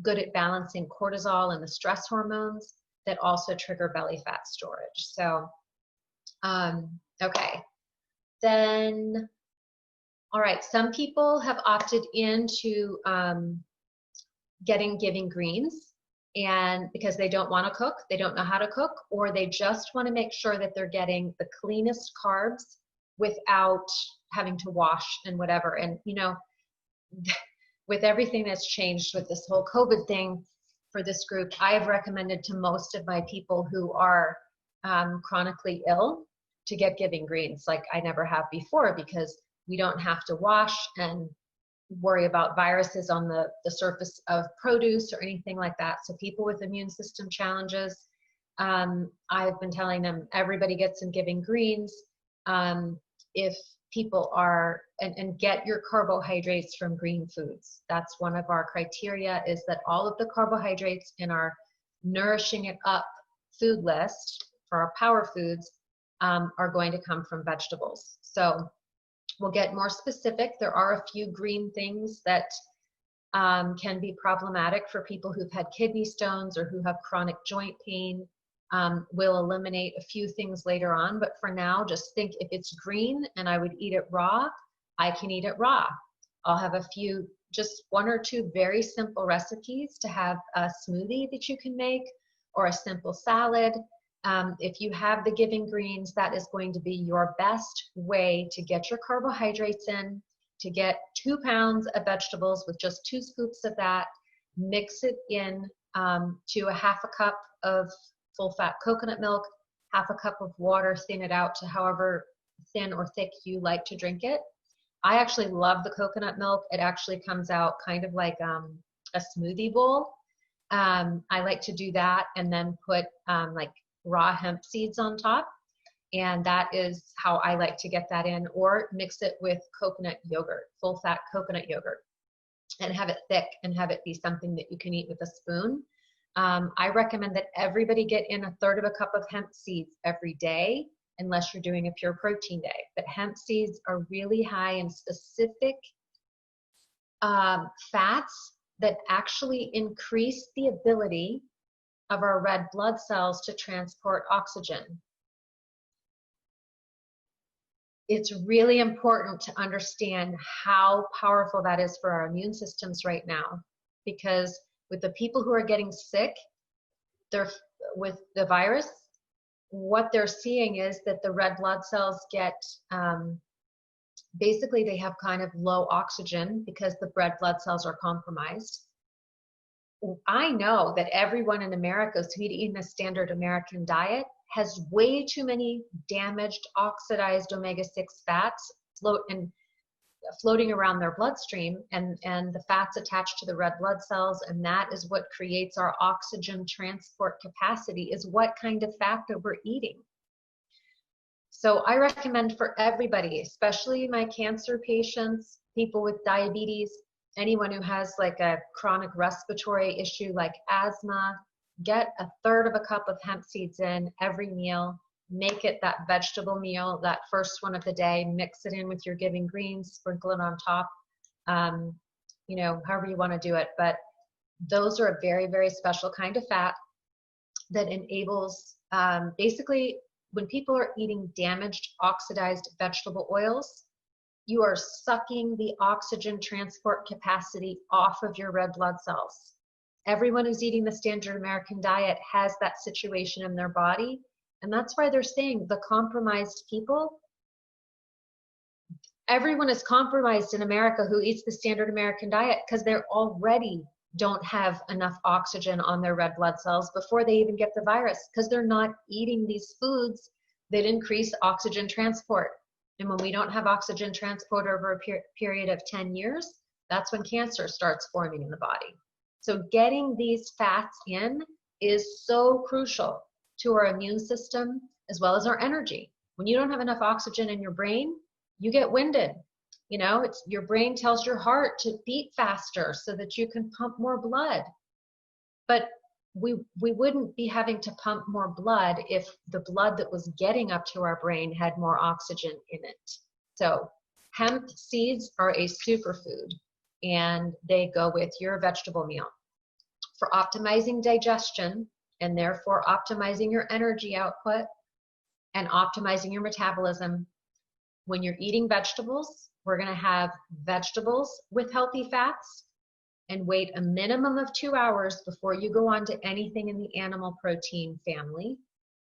good at balancing cortisol and the stress hormones that also trigger belly fat storage. So, okay. Then, all right, some people have opted into giving greens, and because they don't want to cook, they don't know how to cook, or they just want to make sure that they're getting the cleanest carbs without having to wash and whatever. And, with everything that's changed with this whole COVID thing for this group, I have recommended to most of my people who are chronically ill to get giving greens like I never have before, because we don't have to wash and worry about viruses on the surface of produce or anything like that. So people with immune system challenges, I've been telling them everybody gets some giving greens. If people are, and get your carbohydrates from green foods. That's one of our criteria, is that all of the carbohydrates in our nourishing it up food list for our power foods are going to come from vegetables. So we'll get more specific. There are a few green things that can be problematic for people who've had kidney stones or who have chronic joint pain. We'll eliminate a few things later on, but for now, just think if it's green and I would eat it raw, I can eat it raw. I'll have a few, just one or two very simple recipes to have a smoothie that you can make or a simple salad. If you have the Giving Greens, that is going to be your best way to get your carbohydrates in, to get 2 pounds of vegetables with just 2 scoops of that, mix it in to a half a cup of full fat coconut milk, half a cup of water, thin it out to however thin or thick you like to drink it. I actually love the coconut milk. It actually comes out kind of like a smoothie bowl. I like to do that and then put like raw hemp seeds on top. And that is how I like to get that in, or mix it with coconut yogurt, full fat coconut yogurt, and have it thick and have it be something that you can eat with a spoon. I recommend that everybody get in 1/3 of a cup of hemp seeds every day, unless you're doing a pure protein day. But hemp seeds are really high in specific fats that actually increase the ability of our red blood cells to transport oxygen. It's really important to understand how powerful that is for our immune systems right now, because with the people who are getting sick with the virus, what they're seeing is that the red blood cells get, basically they have kind of low oxygen because the red blood cells are compromised. I know that everyone in America who's eating a standard American diet has way too many damaged, oxidized omega-6 fats floating around their bloodstream, and the fats attached to the red blood cells, and that is what creates our oxygen transport capacity, is what kind of fat that we're eating. So I recommend for everybody, especially my cancer patients, people with diabetes, anyone who has like a chronic respiratory issue like asthma, get 1/3 of a cup of hemp seeds in every meal. Make it that vegetable meal, that first one of the day. Mix it in with your Giving Greens, sprinkle it on top, you know, however you want to do it. But those are a very, very special kind of fat that enables, basically, when people are eating damaged, oxidized vegetable oils, you are sucking the oxygen transport capacity off of your red blood cells. Everyone who's eating the standard American diet has that situation in their body. And that's why they're saying the compromised people, everyone is compromised in America who eats the standard American diet because they already don't have enough oxygen on their red blood cells before they even get the virus, because they're not eating these foods that increase oxygen transport. And when we don't have oxygen transport over a period of 10 years, that's when cancer starts forming in the body. So getting these fats in is so crucial to our immune system as well as our energy. When you don't have enough oxygen in your brain, you get winded. You know, it's your brain tells your heart to beat faster so that you can pump more blood. But we wouldn't be having to pump more blood if the blood that was getting up to our brain had more oxygen in it. So hemp seeds are a superfood, and they go with your vegetable meal. For optimizing digestion, and therefore optimizing your energy output and optimizing your metabolism, when you're eating vegetables, we're going to have vegetables with healthy fats, and wait a minimum of 2 hours before you go on to anything in the animal protein family.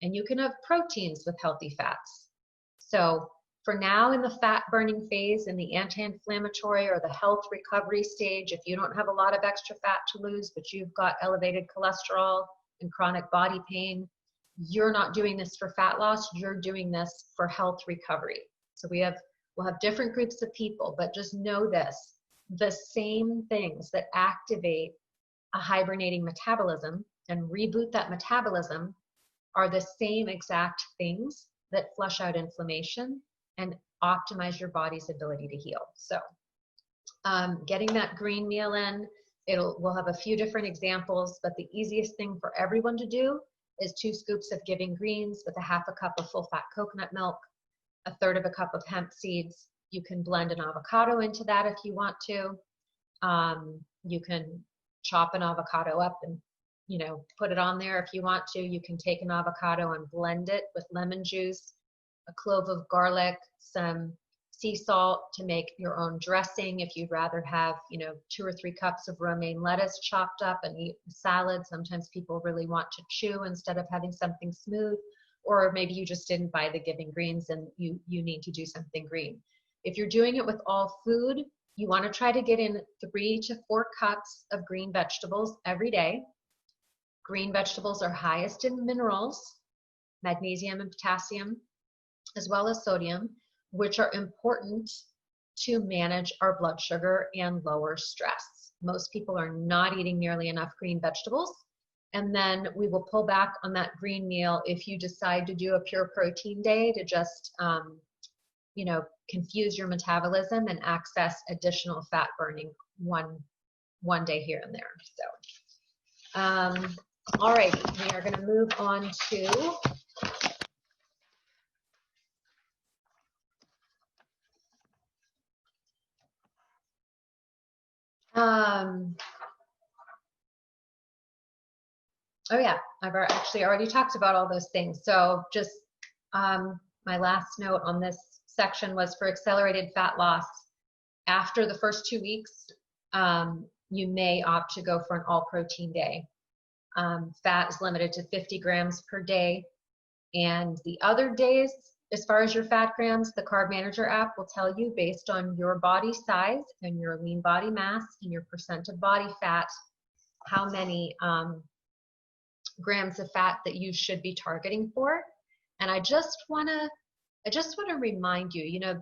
And you can have proteins with healthy fats. So for now, in the fat burning phase, in the anti-inflammatory or the health recovery stage, if you don't have a lot of extra fat to lose, but you've got elevated cholesterol and chronic body pain, you're not doing this for fat loss, you're doing this for health recovery. So we'll have different groups of people, but just know this, the same things that activate a hibernating metabolism and reboot that metabolism are the same exact things that flush out inflammation and optimize your body's ability to heal. So getting that green meal in, we'll have a few different examples, but the easiest thing for everyone to do is 2 scoops of Giving Greens with a half a cup of full fat coconut milk, 1/3 of a cup of hemp seeds. You can blend an avocado into that if you want to. You can chop an avocado up and you know, put it on there if you want to. You can take an avocado and blend it with lemon juice, a clove of garlic, some sea salt to make your own dressing. If you'd rather have, you know, 2 or 3 cups of romaine lettuce chopped up and eat a salad. Sometimes people really want to chew instead of having something smooth, or maybe you just didn't buy the Giving Greens and you need to do something green. If you're doing it with all food, you want to try to get in 3 to 4 cups of green vegetables every day. Green vegetables are highest in minerals, magnesium and potassium, as well as sodium, which are important to manage our blood sugar and lower stress. Most people are not eating nearly enough green vegetables. And then we will pull back on that green meal if you decide to do a pure protein day to just, you know, confuse your metabolism and access additional fat burning one day here and there. So, all right, we are going to move on to oh yeah, I've actually already talked about all those things. So just my last note on this section was for accelerated fat loss. After the first 2 weeks, you may opt to go for an all protein day. Fat is limited to 50 grams per day. And the other days, as far as your fat grams, the Carb Manager app will tell you based on your body size and your lean body mass and your percent of body fat, how many grams of fat that you should be targeting for. And I just want to remind you, you know,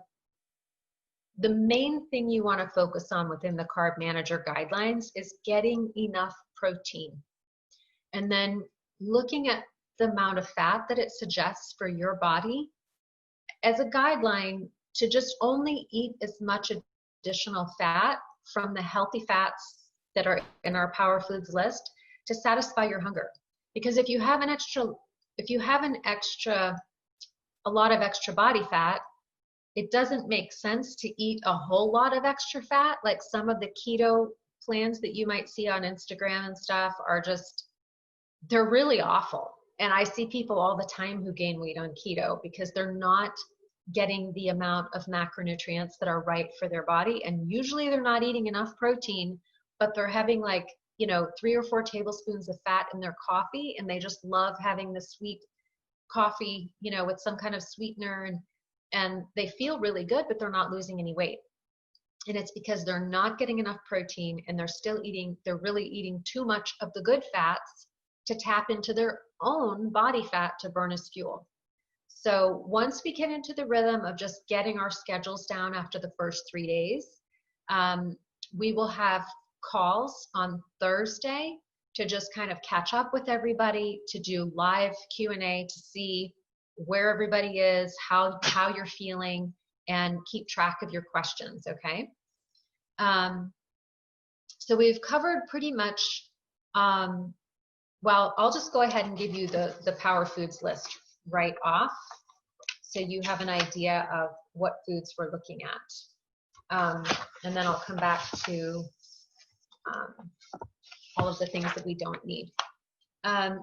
the main thing you want to focus on within the Carb Manager guidelines is getting enough protein. And then looking at the amount of fat that it suggests for your body as a guideline to just only eat as much additional fat from the healthy fats that are in our Power Foods list to satisfy your hunger. Because if you have a lot of extra body fat, it doesn't make sense to eat a whole lot of extra fat. Like some of the keto plans that you might see on Instagram and stuff are just, they're really awful. And I see people all the time who gain weight on keto because they're not getting the amount of macronutrients that are right for their body. And usually they're not eating enough protein, but they're having like, you know, 3 or 4 tablespoons of fat in their coffee. And they just love having the sweet coffee, you know, with some kind of sweetener, and they feel really good, but they're not losing any weight. And it's because they're not getting enough protein and they're really eating too much of the good fats to tap into their own body fat to burn as fuel. So once we get into the rhythm of just getting our schedules down after the first 3 days, we will have calls on Thursday to just kind of catch up with everybody, to do live Q&A to see where everybody is, how you're feeling, and keep track of your questions, okay? So we've covered pretty much, well, I'll just go ahead and give you the Power Foods list right off so you have an idea of what foods we're looking at. And then I'll come back to all of the things that we don't need.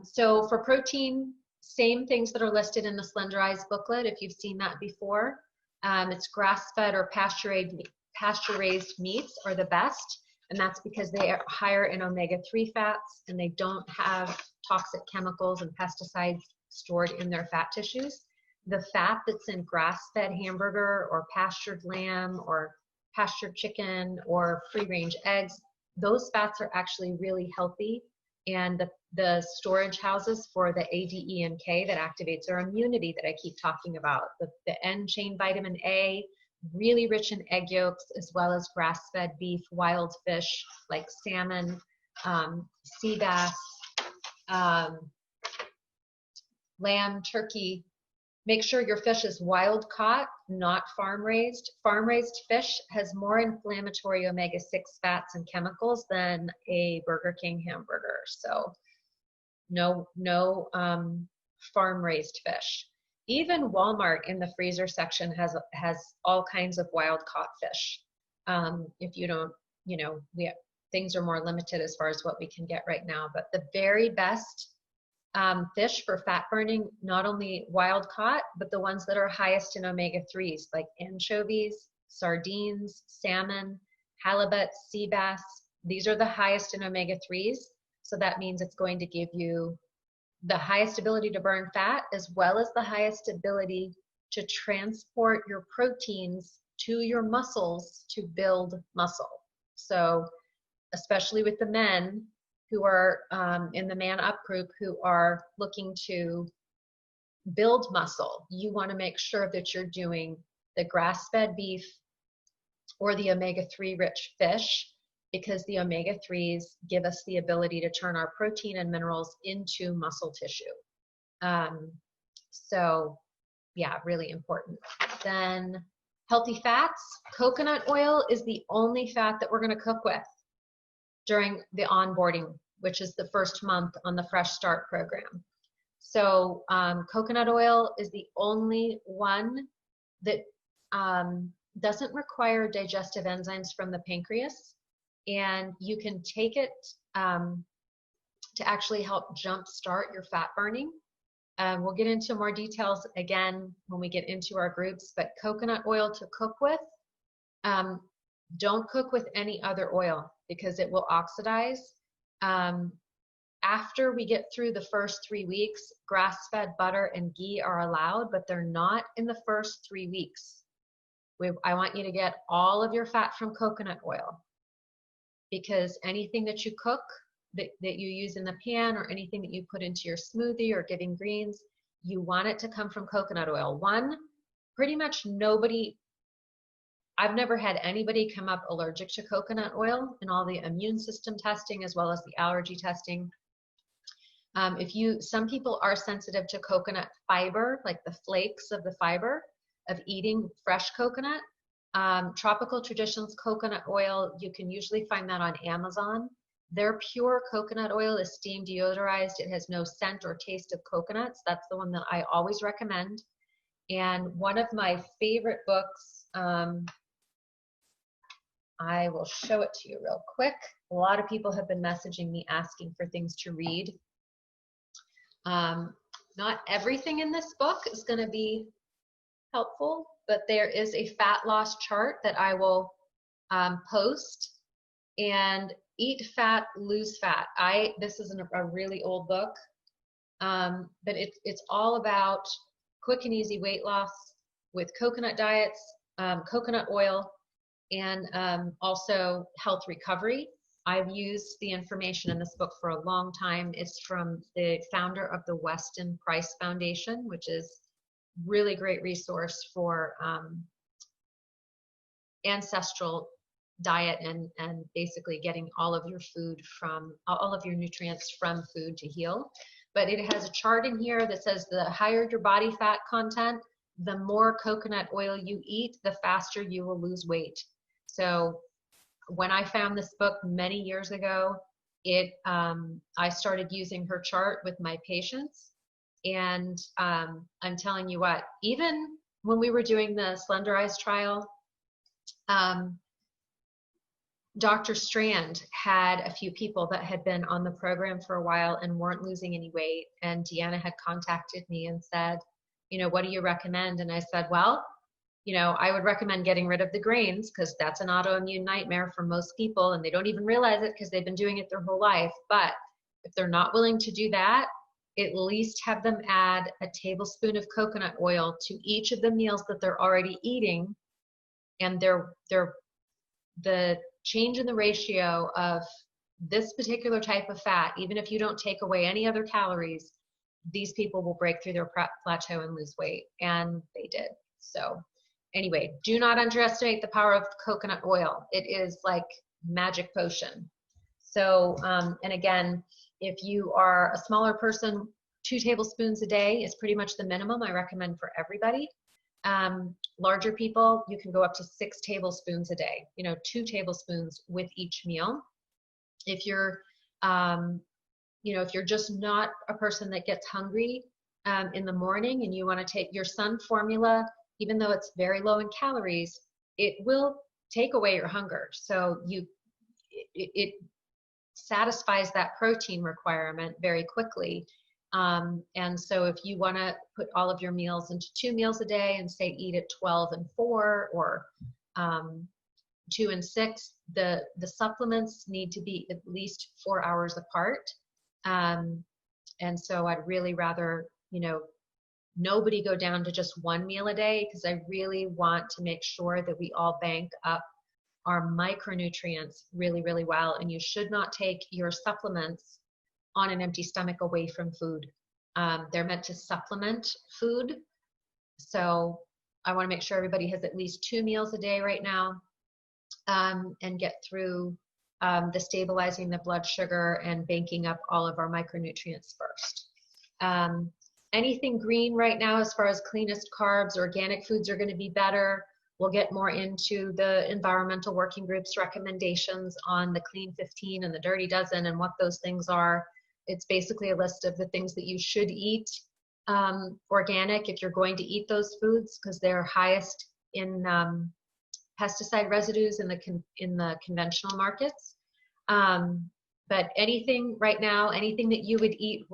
So for protein, same things that are listed in the Slenderized booklet, if you've seen that before. It's grass-fed or pasture-raised meats are the best, and that's because they are higher in omega-3 fats and they don't have toxic chemicals and pesticides stored in their fat tissues. The fat that's in grass-fed hamburger or pastured lamb or pastured chicken or free-range eggs, those fats are actually really healthy, and the storage houses for the ADENK that activates our immunity that I keep talking about, the N-chain vitamin A, really rich in egg yolks, as well as grass-fed beef, wild fish like salmon, sea bass, lamb, turkey. Make sure your fish is wild caught, not farm raised. Farm raised fish has more inflammatory omega-6 fats and chemicals than a Burger King hamburger. So no farm raised fish. Even Walmart in the freezer section has all kinds of wild caught fish. If you don't, you know, things are more limited as far as what we can get right now. But the very best fish for fat burning, not only wild caught, but the ones that are highest in omega-3s, like anchovies, sardines, salmon, halibut, sea bass. These are the highest in omega-3s. So that means it's going to give you the highest ability to burn fat, as well as the highest ability to transport your proteins to your muscles to build muscle. So especially with the men who are in the Man Up group who are looking to build muscle, you want to make sure that you're doing the grass-fed beef or the omega-3 rich fish, because the omega-3s give us the ability to turn our protein and minerals into muscle tissue. So yeah, really important. Then healthy fats. Coconut oil is the only fat that we're going to cook with during the onboarding, which is the first month on the Fresh Start program. So coconut oil is the only one that doesn't require digestive enzymes from the pancreas, and you can take it to actually help jumpstart your fat burning. We'll get into more details again when we get into our groups, but coconut oil to cook with. Don't cook with any other oil because it will oxidize. After we get through the first 3 weeks, grass-fed butter and ghee are allowed, but they're not in the first 3 weeks. I want you to get all of your fat from coconut oil, because anything that you cook, that you use in the pan, or anything that you put into your smoothie or giving greens, you want it to come from coconut oil. Pretty much nobody, I've never had anybody come up allergic to coconut oil in all the immune system testing as well as the allergy testing. Some people are sensitive to coconut fiber, like the flakes of the fiber of eating fresh coconut. Tropical Traditions coconut oil, you can usually find that on Amazon. Their pure coconut oil is steam deodorized. It has no scent or taste of coconuts. That's the one that I always recommend. And one of my favorite books, I will show it to you real quick. A lot of people have been messaging me asking for things to read. Not everything in this book is going to be helpful, but there is a fat loss chart that I will post. And Eat Fat, Lose Fat. This is a really old book, but it's all about quick and easy weight loss with coconut diets, coconut oil, and also health recovery. I've used the information in this book for a long time. It's from the founder of the Weston Price Foundation, which is really great resource for ancestral diet and basically getting all of your food from, all of your nutrients from food to heal. But it has a chart in here that says the higher your body fat content, the more coconut oil you eat, the faster you will lose weight. So when I found this book many years ago, I started using her chart with my patients. And I'm telling you what, even when we were doing the Slenderize trial, Dr. Strand had a few people that had been on the program for a while and weren't losing any weight. And Deanna had contacted me and said, what do you recommend? And I said, well, I would recommend getting rid of the grains, because that's an autoimmune nightmare for most people, and they don't even realize it because they've been doing it their whole life. But if they're not willing to do that, at least have them add a tablespoon of coconut oil to each of the meals that they're already eating. And the change in the ratio of this particular type of fat, even if you don't take away any other calories, these people will break through their plateau and lose weight. And they did. So anyway, do not underestimate the power of coconut oil. It is like magic potion. So, and again, if you are a smaller person, 2 tablespoons a day is pretty much the minimum I recommend for everybody. Larger people, you can go up to 6 tablespoons a day, 2 tablespoons with each meal. If you're, if you're just not a person that gets hungry in the morning and you want to take your Sun formula, even though it's very low in calories, it will take away your hunger. So it satisfies that protein requirement very quickly. And so if you want to put all of your meals into 2 meals a day and say eat at 12 and 4 or 2 and 6, the supplements need to be at least 4 hours apart. And so I'd really rather, nobody go down to just 1 meal a day, because I really want to make sure that we all bank up our micronutrients really, really well. And you should not take your supplements on an empty stomach away from food. They're meant to supplement food. So I want to make sure everybody has at least 2 meals a day right now, and get through the stabilizing the blood sugar and banking up all of our micronutrients first. Anything green right now, as far as cleanest carbs, organic foods are going to be better. We'll get more into the environmental working group's recommendations on the Clean 15 and the Dirty Dozen and what those things are. It's basically a list of the things that you should eat organic if you're going to eat those foods, because they're highest in pesticide residues in the conventional markets. But anything right now, anything that you would eat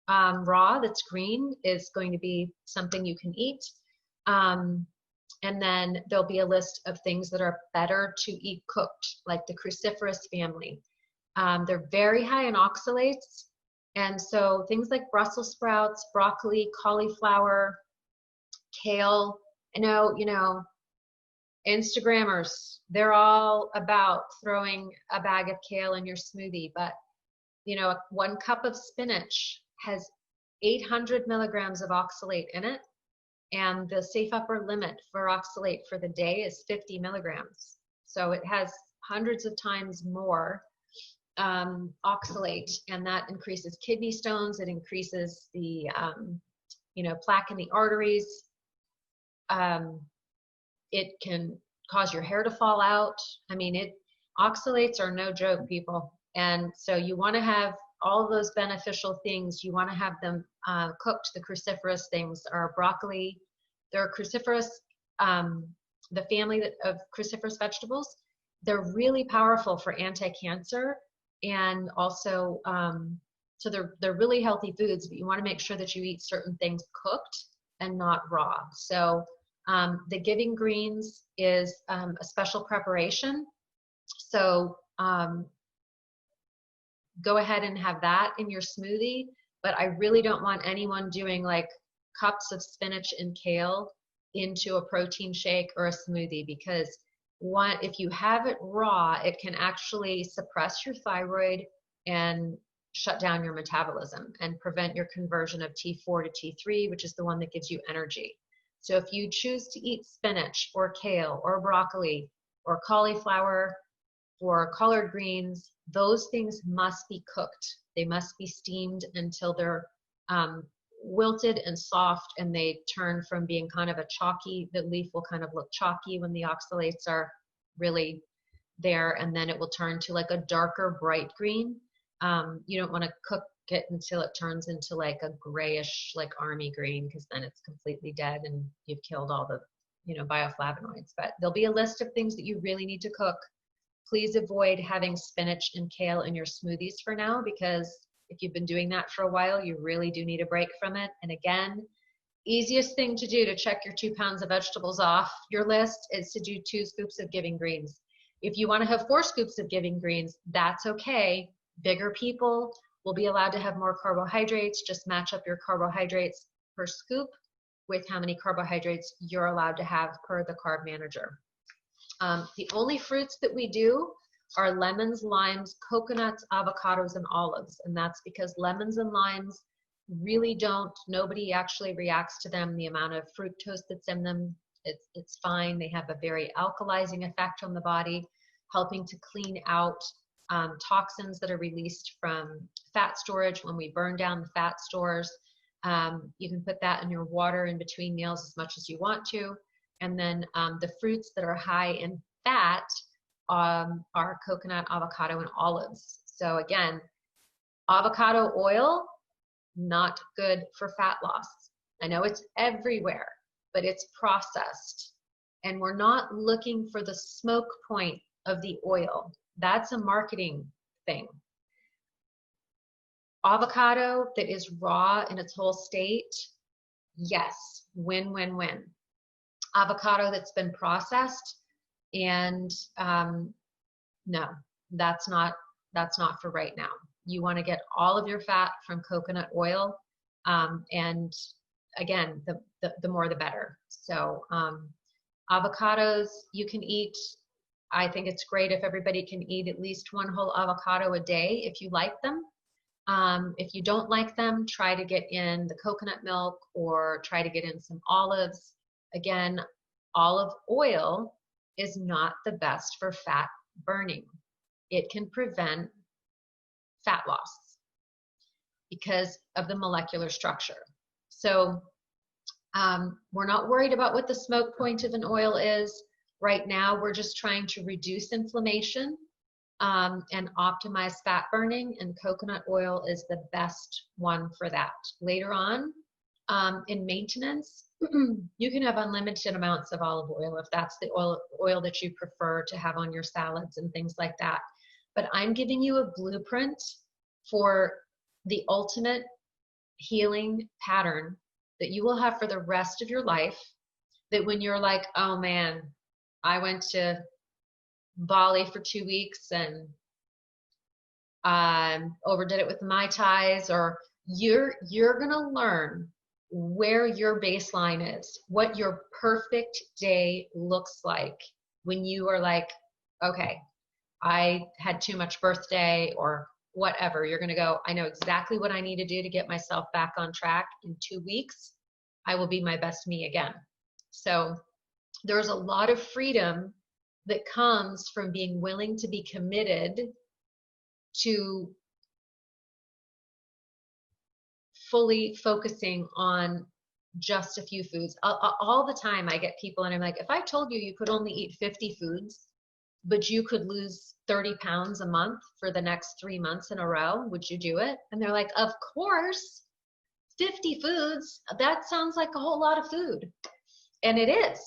raw that's green is going to be something you can eat. And then there'll be a list of things that are better to eat cooked, like the cruciferous family. They're very high in oxalates. And so things like Brussels sprouts, broccoli, cauliflower, kale, I know, Instagrammers, they're all about throwing a bag of kale in your smoothie, but 1 cup of spinach has 800 milligrams of oxalate in it, and the safe upper limit for oxalate for the day is 50 milligrams. So it has hundreds of times more oxalate, and that increases kidney stones. It increases the plaque in the arteries. It can cause your hair to fall out. I mean, oxalates are no joke, people. And so you want to have all of those beneficial things. You want to have them cooked. The cruciferous things are broccoli. They're cruciferous, the family of cruciferous vegetables. They're really powerful for anti-cancer, and also, so they're really healthy foods, but you want to make sure that you eat certain things cooked and not raw. So the Giving Greens is a special preparation. So go ahead and have that in your smoothie, but I really don't want anyone doing like cups of spinach and kale into a protein shake or a smoothie, because if you have it raw, it can actually suppress your thyroid and shut down your metabolism and prevent your conversion of T4 to T3, which is the one that gives you energy. So if you choose to eat spinach or kale or broccoli or cauliflower or collard greens, those things must be cooked. They must be steamed until they're wilted and soft, and they turn from being kind of the leaf will kind of look chalky when the oxalates are really there, and then it will turn to like a darker bright green. You don't want to cook it until it turns into like a grayish, like army green, because then it's completely dead and you've killed all the bioflavonoids. But there'll be a list of things that you really need to cook. Please avoid having spinach and kale in your smoothies for now, because if you've been doing that for a while, you really do need a break from it. And again, easiest thing to do to check your 2 pounds of vegetables off your list is to do 2 scoops of Giving Greens. If you want to have 4 scoops of Giving Greens, that's okay. Bigger people will be allowed to have more carbohydrates. Just match up your carbohydrates per scoop with how many carbohydrates you're allowed to have per the carb manager. The only fruits that we do are lemons, limes, coconuts, avocados, and olives. And that's because lemons and limes really nobody actually reacts to them. The amount of fructose that's in them, it's fine. They have a very alkalizing effect on the body, helping to clean out toxins that are released from fat storage when we burn down the fat stores. You can put that in your water in between meals as much as you want to. And then the fruits that are high in fat are coconut, avocado, and olives. So again, avocado oil, not good for fat loss. I know it's everywhere, but it's processed. And we're not looking for the smoke point of the oil. That's a marketing thing. Avocado that is raw in its whole state, yes, win, win, win. Avocado that's been processed, and no, that's not for right now. You want to get all of your fat from coconut oil, and again, the more the better. So avocados you can eat. I think it's great if everybody can eat at least one whole avocado a day if you like them. If you don't like them, try to get in the coconut milk or try to get in some olives. Again, olive oil is not the best for fat burning. It can prevent fat loss because of the molecular structure. So we're not worried about what the smoke point of an oil is. Right now, we're just trying to reduce inflammation and optimize fat burning, and coconut oil is the best one for that. Later on, in maintenance, you can have unlimited amounts of olive oil if that's the oil that you prefer to have on your salads and things like that. But I'm giving you a blueprint for the ultimate healing pattern that you will have for the rest of your life, that when you're like, oh man, I went to Bali for 2 weeks and overdid it with Mai Tais, or you're gonna learn where your baseline is, what your perfect day looks like when you are like, okay, I had too much birthday or whatever. You're gonna go, I know exactly what I need to do to get myself back on track. In 2 weeks, I will be my best me again. So there's a lot of freedom that comes from being willing to be committed to fully focusing on just a few foods. All the time I get people and I'm like, if I told you you could only eat 50 foods, but you could lose 30 pounds a month for the next 3 months in a row, would you do it? And they're like, of course. 50 foods, that sounds like a whole lot of food. And it is.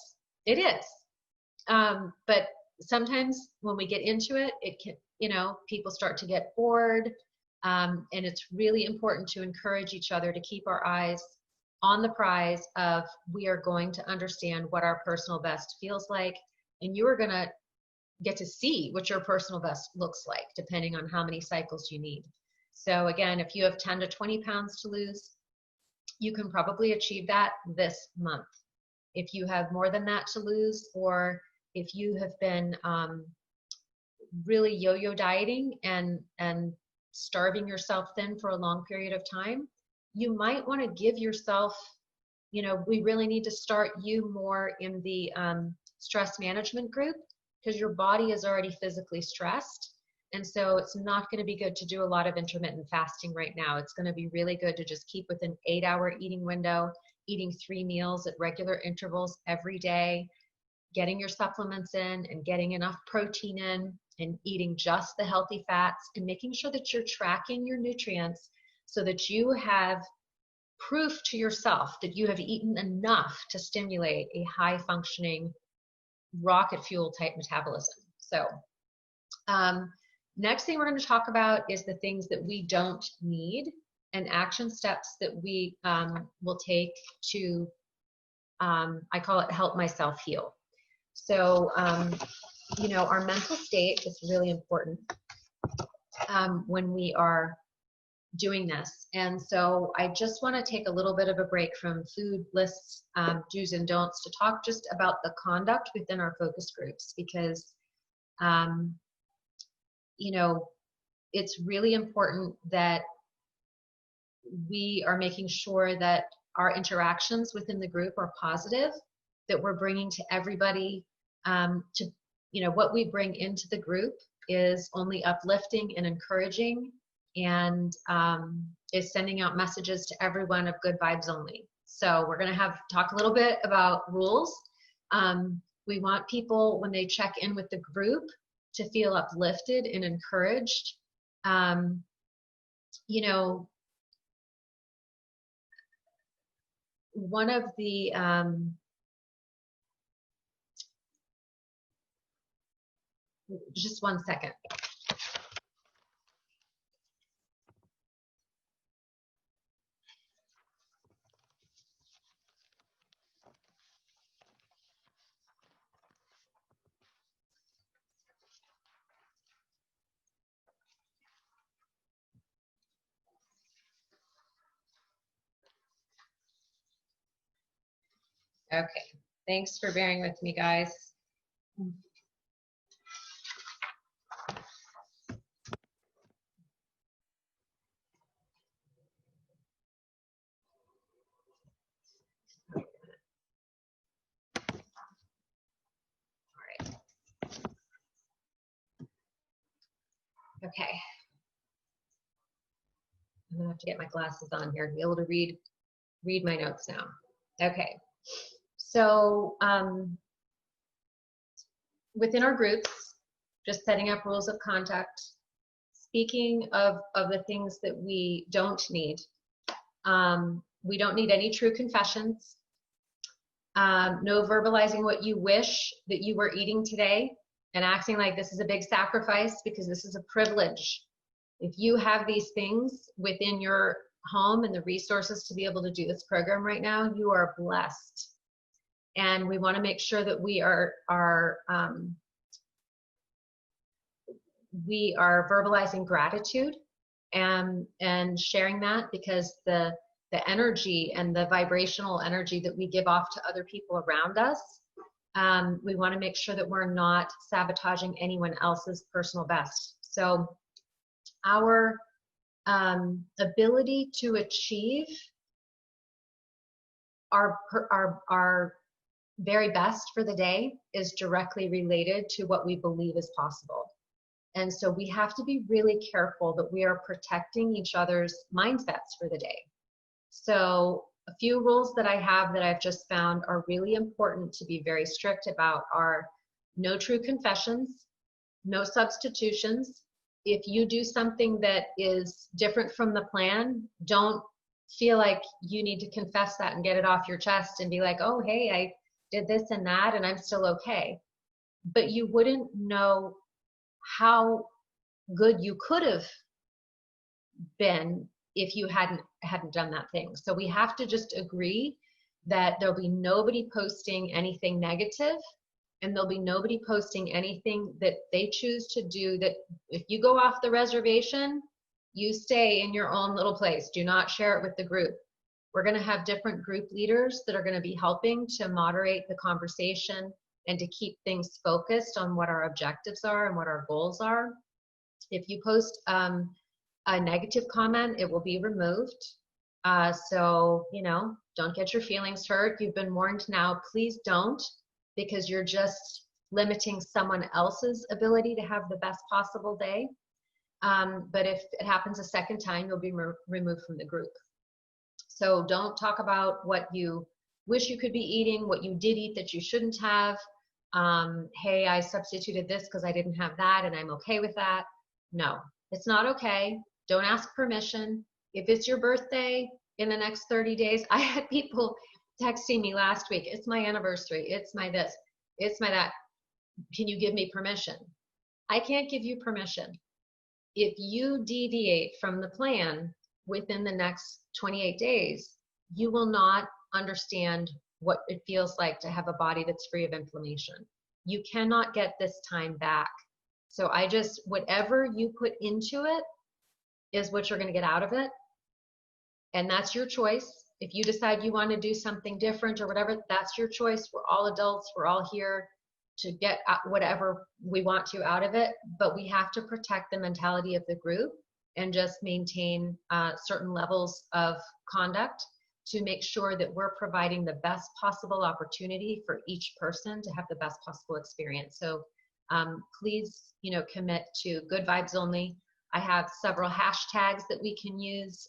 But sometimes when we get into it, it can, people start to get bored. And it's really important to encourage each other to keep our eyes on the prize of, we are going to understand what our personal best feels like. And you are going to get to see what your personal best looks like, depending on how many cycles you need. So again, if you have 10 to 20 pounds to lose, you can probably achieve that this month. If you have more than that to lose, or if you have been really yo-yo dieting and starving yourself thin for a long period of time, you might want to give yourself, we really need to start you more in the stress management group, because your body is already physically stressed. And so it's not going to be good to do a lot of intermittent fasting right now. It's going to be really good to just keep within 8-hour eating window, eating 3 meals at regular intervals every day, getting your supplements in and getting enough protein in, and eating just the healthy fats, and making sure that you're tracking your nutrients so that you have proof to yourself that you have eaten enough to stimulate a high functioning rocket fuel type metabolism. So next thing we're going to talk about is the things that we don't need, and action steps that we will take to, I call it help myself heal. So, our mental state is really important when we are doing this. And so I just want to take a little bit of a break from food lists, do's and don'ts, to talk just about the conduct within our focus groups, because it's really important that we are making sure that our interactions within the group are positive, that we're bringing to everybody what we bring into the group is only uplifting and encouraging, and is sending out messages to everyone of good vibes only. So we're going to talk a little bit about rules. We want people, when they check in with the group, to feel uplifted and encouraged. One of the Just 1 second. Okay, thanks for bearing with me, guys. Okay. I'm gonna have to get my glasses on here to be able to read my notes now. Okay. So within our groups, just setting up rules of conduct. Speaking of the things that we don't need, we don't need any true confessions. No verbalizing what you wish that you were eating today and acting like this is a big sacrifice, because this is a privilege. If you have these things within your home and the resources to be able to do this program right now, you are blessed. And we want to make sure that we are verbalizing gratitude and sharing that, because the energy and the vibrational energy that we give off to other people around us, we want to make sure that we're not sabotaging anyone else's personal best. So our ability to achieve our very best for the day is directly related to what we believe is possible. And so we have to be really careful that we are protecting each other's mindsets for the day. So a few rules that I have that I've just found are really important to be very strict about are no true confessions, no substitutions. If you do something that is different from the plan, don't feel like you need to confess that and get it off your chest and be like, oh, hey, I did this and that and I'm still okay. But you wouldn't know how good you could have been if you hadn't done that thing. So we have to just agree that there'll be nobody posting anything negative, and there'll be nobody posting anything that they choose to do that if you go off the reservation, you stay in your own little place. Do not share it with the group. We're going to have different group leaders that are going to be helping to moderate the conversation and to keep things focused on what our objectives are and what our goals are. If you post a negative comment, it will be removed. So, don't get your feelings hurt. You've been warned now. Please don't, because you're just limiting someone else's ability to have the best possible day. But if it happens a second time, you'll be removed from the group. So don't talk about what you wish you could be eating, what you did eat that you shouldn't have. Hey, I substituted this because I didn't have that and I'm okay with that. No, it's not okay. Don't ask permission. If it's your birthday in the next 30 days, I had people texting me last week, it's my anniversary, it's my this, it's my that. Can you give me permission? I can't give you permission. If you deviate from the plan within the next 28 days, you will not understand what it feels like to have a body that's free of inflammation. You cannot get this time back. So whatever you put into it is what you're going to get out of it. And that's your choice. If you decide you want to do something different or whatever, that's your choice. We're all adults. We're all here to get whatever we want to out of it. But we have to protect the mentality of the group and just maintain certain levels of conduct to make sure that we're providing the best possible opportunity for each person to have the best possible experience. So please, commit to good vibes only. I have several hashtags that we can use,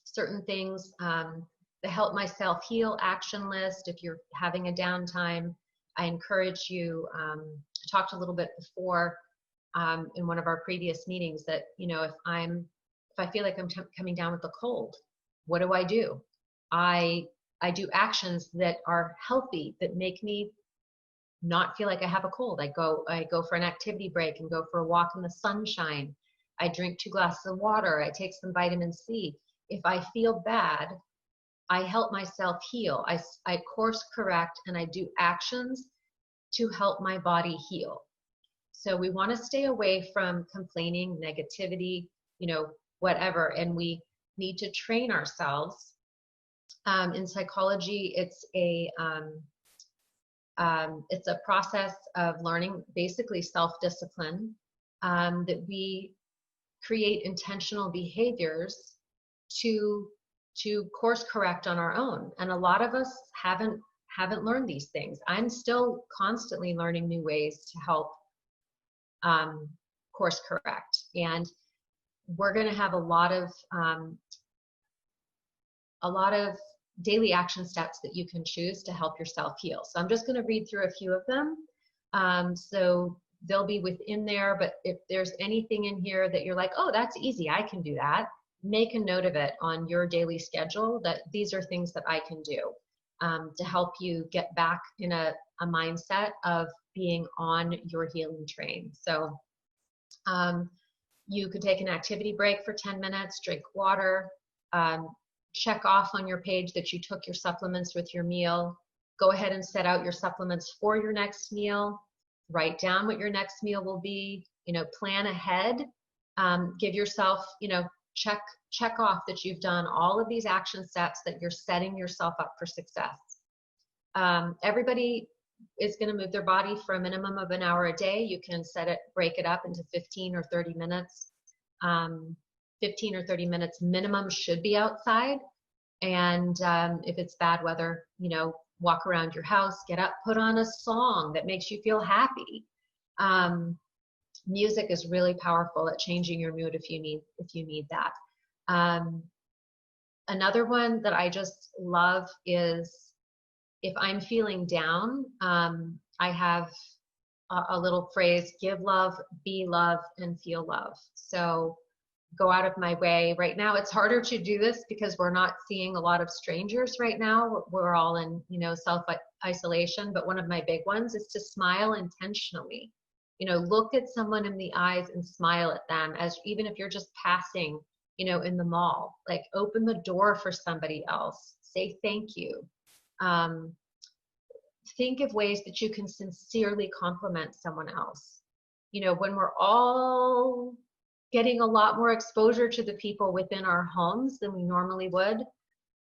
certain things, the Help Myself Heal action list. If you're having a downtime, I encourage you, I talked a little bit before in one of our previous meetings that, if I feel like I'm coming down with a cold, what do? I do actions that are healthy, that make me not feel like I have a cold, I go for an activity break and go for a walk in the sunshine. I drink 2 glasses of water. I take some vitamin C. If I feel bad, I help myself heal. I course correct and I do actions to help my body heal. So we want to stay away from complaining, negativity, whatever. And we need to train ourselves. In psychology, it's a process of learning, basically self-discipline, that we create intentional behaviors to course correct on our own. And a lot of us haven't learned these things. I'm still constantly learning new ways to help course correct. And we're going to have a lot of daily action steps that you can choose to help yourself heal. So I'm just going to read through a few of them. So they'll be within there, but if there's anything in here that you're like, oh, that's easy, I can do that, make a note of it on your daily schedule that these are things that I can do to help you get back in a mindset of being on your healing train. So you could take an activity break for 10 minutes, drink water, check off on your page that you took your supplements with your meal. Go ahead and set out your supplements for your next meal. Write down what your next meal will be. Plan ahead. Give yourself, check off that you've done all of these action steps, that you're setting yourself up for success. Everybody is going to move their body for a minimum of an hour a day. You can break it up into 15 or 30 minutes. 15 or 30 minutes minimum should be outside. And if it's bad weather, walk around your house, get up, put on a song that makes you feel happy. Music is really powerful at changing your mood if you need that. Another one that I just love is, if I'm feeling down, I have a little phrase: give love, be love, and feel love. So go out of my way. Right now it's harder to do this because we're not seeing a lot of strangers right now. We're all in, self-isolation. But one of my big ones is to smile intentionally. Look at someone in the eyes and smile at them, even if you're just passing, in the mall. Like, open the door for somebody else. Say thank you. Think of ways that you can sincerely compliment someone else. When we're all getting a lot more exposure to the people within our homes than we normally would,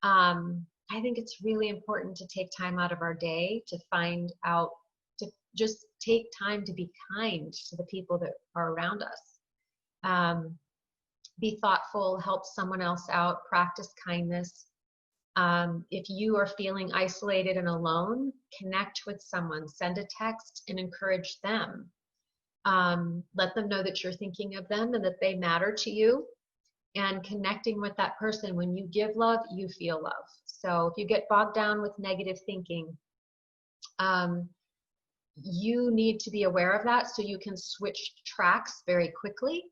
I think it's really important to take time out of our day to just take time to be kind to the people that are around us. Be thoughtful, help someone else out, practice kindness. If you are feeling isolated and alone, connect with someone, send a text and encourage them. Let them know that you're thinking of them and that they matter to you. And connecting with that person, when you give love, you feel love. So if you get bogged down with negative thinking, you need to be aware of that so you can switch tracks very quickly.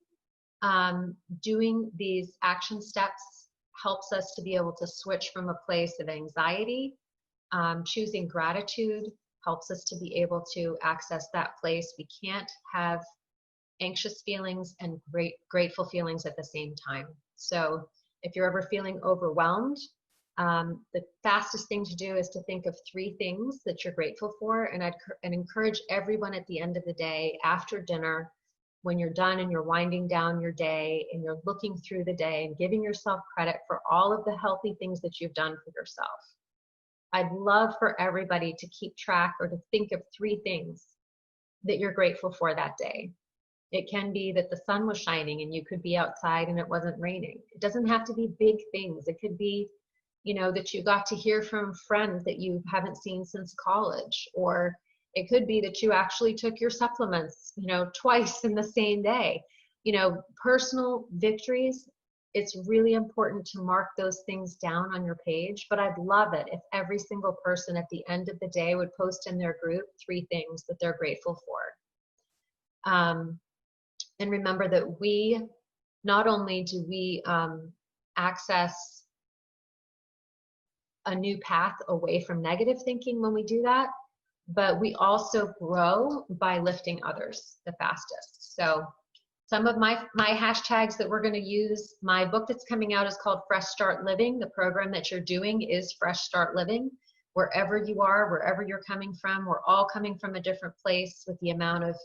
Doing these action steps helps us to be able to switch from a place of anxiety. Choosing gratitude helps us to be able to access that place. We can't have anxious feelings and grateful feelings at the same time. So if you're ever feeling overwhelmed, the fastest thing to do is to think of 3 things that you're grateful for. And I'd encourage everyone at the end of the day, after dinner, when you're done and you're winding down your day and you're looking through the day and giving yourself credit for all of the healthy things that you've done for yourself. I'd love for everybody to keep track or to think of 3 things that you're grateful for that day. It can be that the sun was shining and you could be outside and it wasn't raining. It doesn't have to be big things. It could be, that you got to hear from friends that you haven't seen since college, or it could be that you actually took your supplements, twice in the same day. Personal victories, it's really important to mark those things down on your page. But I'd love it if every single person at the end of the day would post in their group 3 things that they're grateful for. And remember that not only do we access a new path away from negative thinking when we do that, but we also grow by lifting others the fastest. So some of my hashtags that we're going to use, my book that's coming out is called Fresh Start Living. The program that you're doing is Fresh Start Living. Wherever you are, wherever you're coming from, we're all coming from a different place with the amount of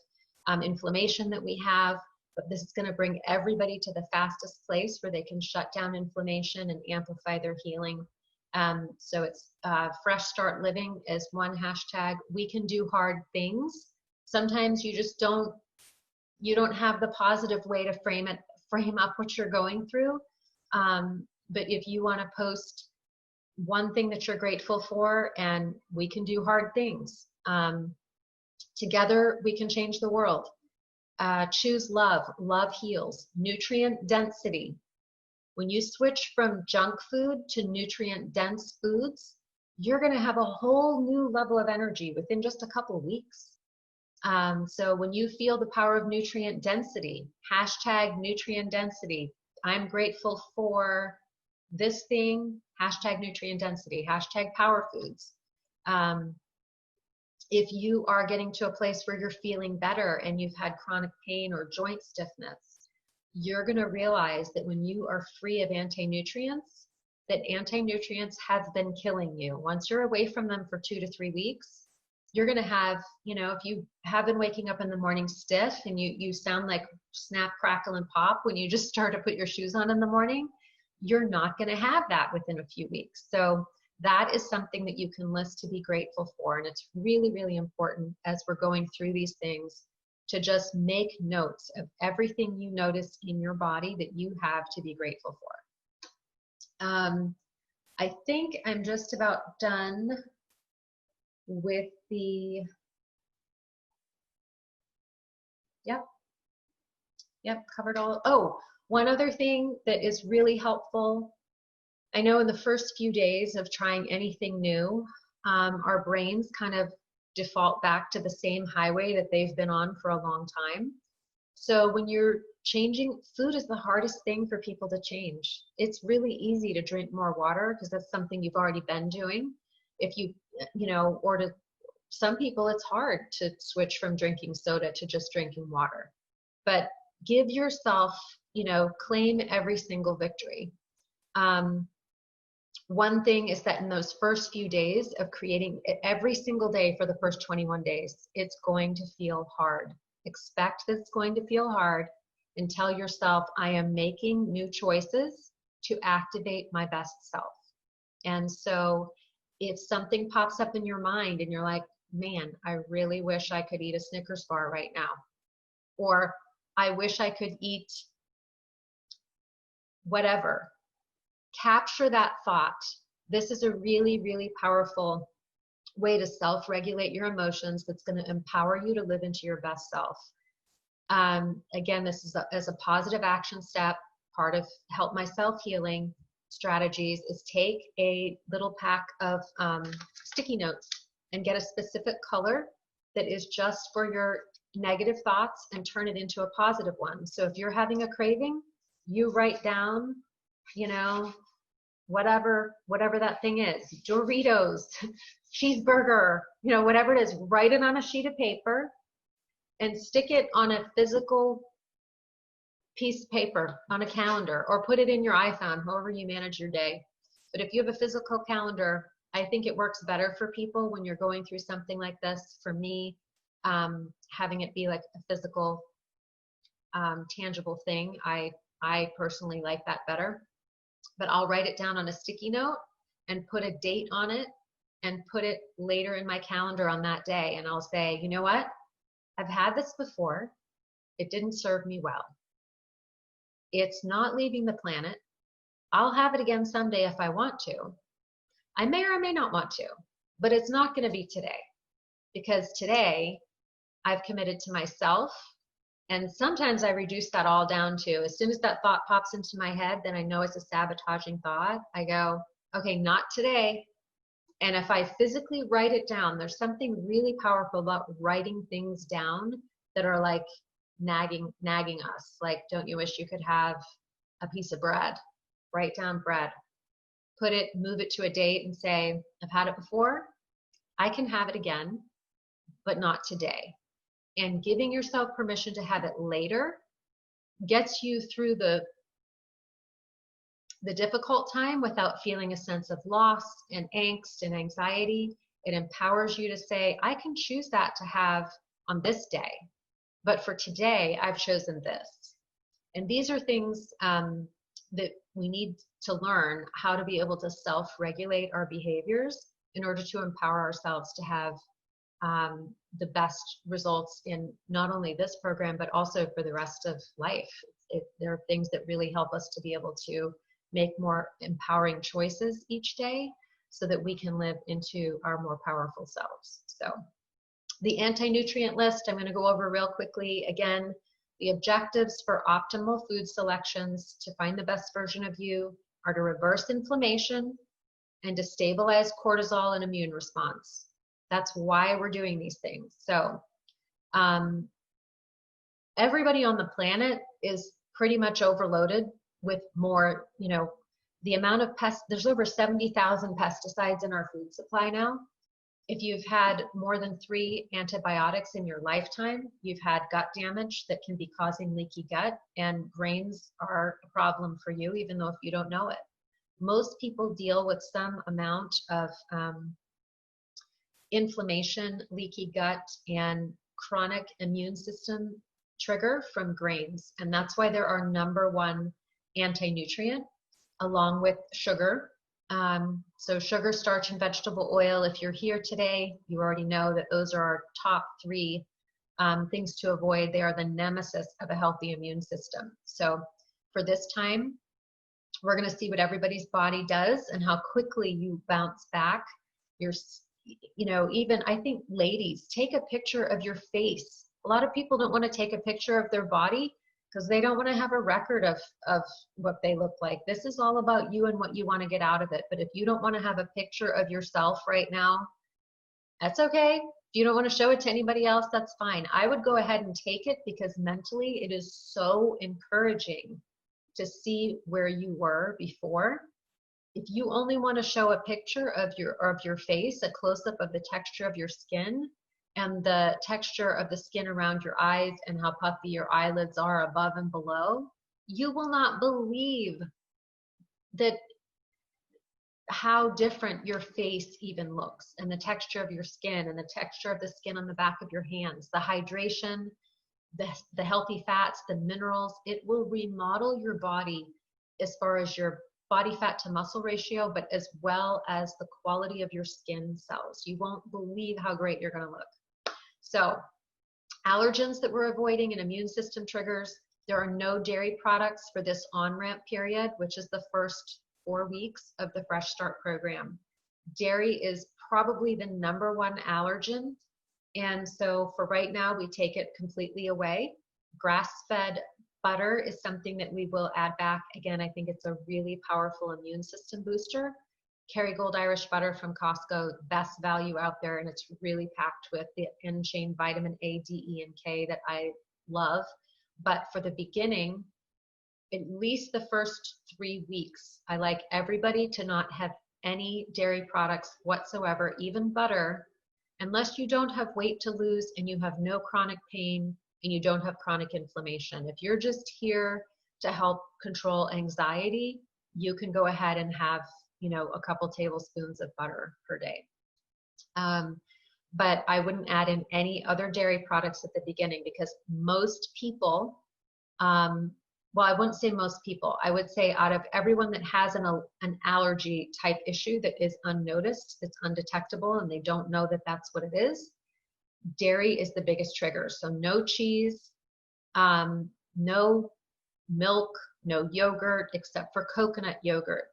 inflammation that we have. But this is going to bring everybody to the fastest place where they can shut down inflammation and amplify their healing. So it's Fresh Start Living is one hashtag. We can do hard things. Sometimes you just don't have the positive way to frame up what you're going through. But if you want to post one thing that you're grateful for, and we can do hard things. Together, we can change the world. Choose love. Love heals. Nutrient density. When you switch from junk food to nutrient dense foods, you're going to have a whole new level of energy within just a couple of weeks. So when you feel the power of nutrient density, hashtag nutrient density, I'm grateful for this thing, hashtag nutrient density, hashtag power foods. If you are getting to a place where you're feeling better and you've had chronic pain or joint stiffness, you're going to realize that when you are free of anti-nutrients, that anti-nutrients have been killing you. Once you're away from them for 2 to 3 weeks, you're going to have, if you have been waking up in the morning stiff and you sound like snap, crackle, and pop when you just start to put your shoes on in the morning, you're not going to have that within a few weeks. So that is something that you can list to be grateful for. And it's really, really important as we're going through these things to just make notes of everything you notice in your body that you have to be grateful for. I think I'm just about done with the, yep, covered all. Oh, one other thing that is really helpful. I know in the first few days of trying anything new, our brains kind of default back to the same highway that they've been on for a long time. So when you're changing, food is the hardest thing for people to change. It's really easy to drink more water because that's something you've already been doing. If you, or to some people, it's hard to switch from drinking soda to just drinking water. But give yourself, claim every single victory. One thing is that in those first few days of creating every single day for the first 21 days, it's going to feel hard. Expect that it's going to feel hard and tell yourself, I am making new choices to activate my best self. And so if something pops up in your mind and you're like, man, I really wish I could eat a Snickers bar right now, or I wish I could eat whatever, capture that thought. This is a really, really powerful way to self-regulate your emotions that's going to empower you to live into your best self. Again, this is as a positive action step. Part of Help Myself Healing strategies is take a little pack of sticky notes and get a specific color that is just for your negative thoughts and turn it into a positive one. So if you're having a craving, you write down, whatever that thing is, Doritos, cheeseburger, whatever it is, write it on a sheet of paper and stick it on a physical piece of paper on a calendar, or put it in your iPhone, however you manage your day. But if you have a physical calendar, I think it works better for people when you're going through something like this. For me, having it be like a physical, tangible thing, I personally like that better. But I'll write it down on a sticky note and put a date on it and put it later in my calendar on that day. And I'll say, you know what? I've had this before. It didn't serve me well. It's not leaving the planet. I'll have it again someday if I want to. I may or may not want to, but it's not going to be today, because today I've committed to myself. And sometimes I reduce that all down to, as soon as that thought pops into my head, then I know it's a sabotaging thought. I go, okay, not today. And if I physically write it down, there's something really powerful about writing things down that are like nagging us. Like, don't you wish you could have a piece of bread? Write down bread. Move it to a date and say, I've had it before. I can have it again. but not today. And giving yourself permission to have it later gets you through the difficult time without feeling a sense of loss and angst and anxiety. It empowers you to say, I can choose that to have on this day, but for today, I've chosen this. And these are things that we need to learn how to be able to self-regulate our behaviors in order to empower ourselves to have the best results in not only this program, but also for the rest of life. There are things that really help us to be able to make more empowering choices each day so that we can live into our more powerful selves. So the anti-nutrient list, I'm going to go over real quickly. Again, the objectives for optimal food selections to find the best version of you are to reverse inflammation and to stabilize cortisol and immune response. That's why we're doing these things. So everybody on the planet is pretty much overloaded with more, the amount of pests. There's over 70,000 pesticides in our food supply now. If you've had more than 3 antibiotics in your lifetime, you've had gut damage that can be causing leaky gut, and grains are a problem for you, even though if you don't know it. Most people deal with some amount of inflammation, leaky gut, and chronic immune system trigger from grains. And that's why they're our #1 anti-nutrient, along with sugar. So sugar, starch, and vegetable oil. If you're here today, you already know that those are our top 3 things to avoid. They are the nemesis of a healthy immune system. So for this time, we're going to see what everybody's body does and how quickly you bounce back. Even I think ladies, take a picture of your face. A lot of people don't want to take a picture of their body because they don't want to have a record of what they look like. This is all about you and what you want to get out of it. But if you don't want to have a picture of yourself right now, that's okay. If you don't want to show it to anybody else, that's fine. I would go ahead and take it because mentally it is so encouraging to see where you were before. If you only want to show a picture of your face, a close-up of the texture of your skin and the texture of the skin around your eyes and how puffy your eyelids are above and below, you will not believe that how different your face even looks, and the texture of your skin and the texture of the skin on the back of your hands, the hydration, the healthy fats, the minerals. It will remodel your body as far as your body fat to muscle ratio, but as well as the quality of your skin cells. You won't believe how great you're going to look. So allergens that we're avoiding and immune system triggers, there are no dairy products for this on-ramp period, which is the first 4 weeks of the Fresh Start program. Dairy is probably the #1 allergen. And so for right now, we take it completely away. Grass-fed butter is something that we will add back. Again, I think it's a really powerful immune system booster. Kerrygold Irish butter from Costco, best value out there, and it's really packed with the in-chain vitamin A, D, E, and K that I love. But for the beginning, at least the first 3 weeks, I like everybody to not have any dairy products whatsoever, even butter, unless you don't have weight to lose and you have no chronic pain and you don't have chronic inflammation. If you're just here to help control anxiety, you can go ahead and have, a couple tablespoons of butter per day. But I wouldn't add in any other dairy products at the beginning because most people, well, I wouldn't say most people. I would say out of everyone that has an allergy type issue that is unnoticed, that's undetectable, and they don't know that that's what it is, dairy is the biggest trigger. So no cheese, no milk, no yogurt, except for coconut yogurt.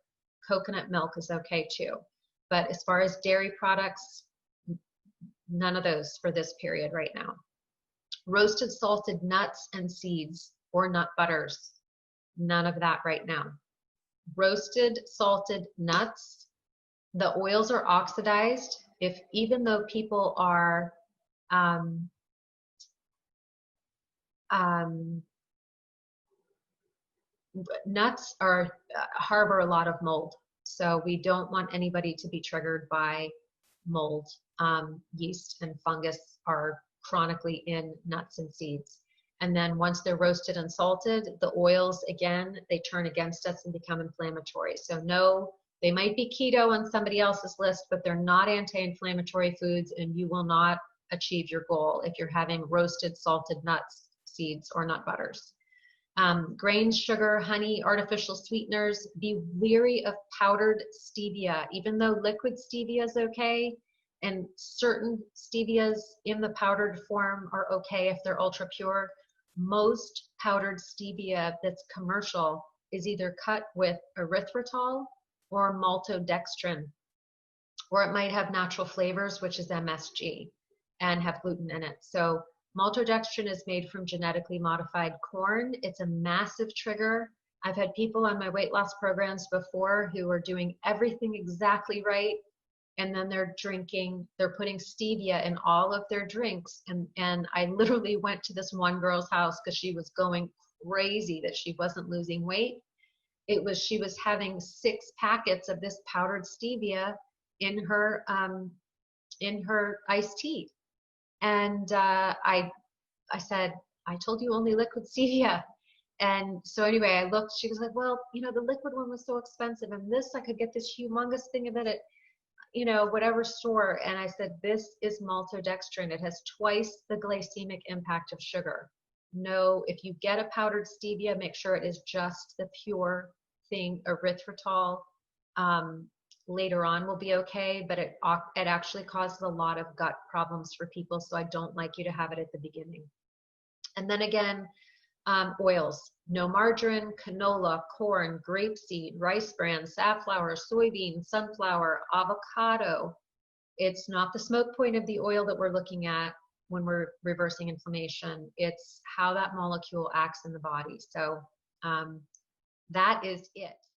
Coconut milk is okay too. But as far as dairy products, none of those for this period right now. Roasted salted nuts and seeds or nut butters, none of that right now. Roasted salted nuts, the oils are oxidized. Even though people are nuts harbor a lot of mold, so we don't want anybody to be triggered by mold, yeast, and fungus are chronically in nuts and seeds. And then once they're roasted and salted, the oils, again, they turn against us and become inflammatory. So no, they might be keto on somebody else's list, but they're not anti-inflammatory foods, and you will not achieve your goal if you're having roasted, salted nuts, seeds, or nut butters. Grains, sugar, honey, artificial sweeteners. Be weary of powdered stevia. Even though liquid stevia is okay, and certain stevias in the powdered form are okay if they're ultra pure, most powdered stevia that's commercial is either cut with erythritol or maltodextrin, or it might have natural flavors, which is MSG, and have gluten in it. So maltodextrin is made from genetically modified corn. It's a massive trigger. I've had people on my weight loss programs before who are doing everything exactly right, and then they're putting stevia in all of their drinks. And I literally went to this one girl's house because she was going crazy that she wasn't losing weight. She was having 6 packets of this powdered stevia in her iced tea. And I said, I told you only liquid stevia. And so anyway, I looked, she was like, well, the liquid one was so expensive, and this, I could get this humongous thing of it at, whatever store. And I said, this is maltodextrin. It has twice the glycemic impact of sugar. No, if you get a powdered stevia, make sure it is just the pure thing. Erythritol later on will be okay, but it actually causes a lot of gut problems for people, so I don't like you to have it at the beginning. And then again, oils. No margarine, canola, corn, grapeseed, rice bran, safflower, soybean, sunflower, avocado. It's not the smoke point of the oil that we're looking at when we're reversing inflammation. It's how that molecule acts in the body. So that is it.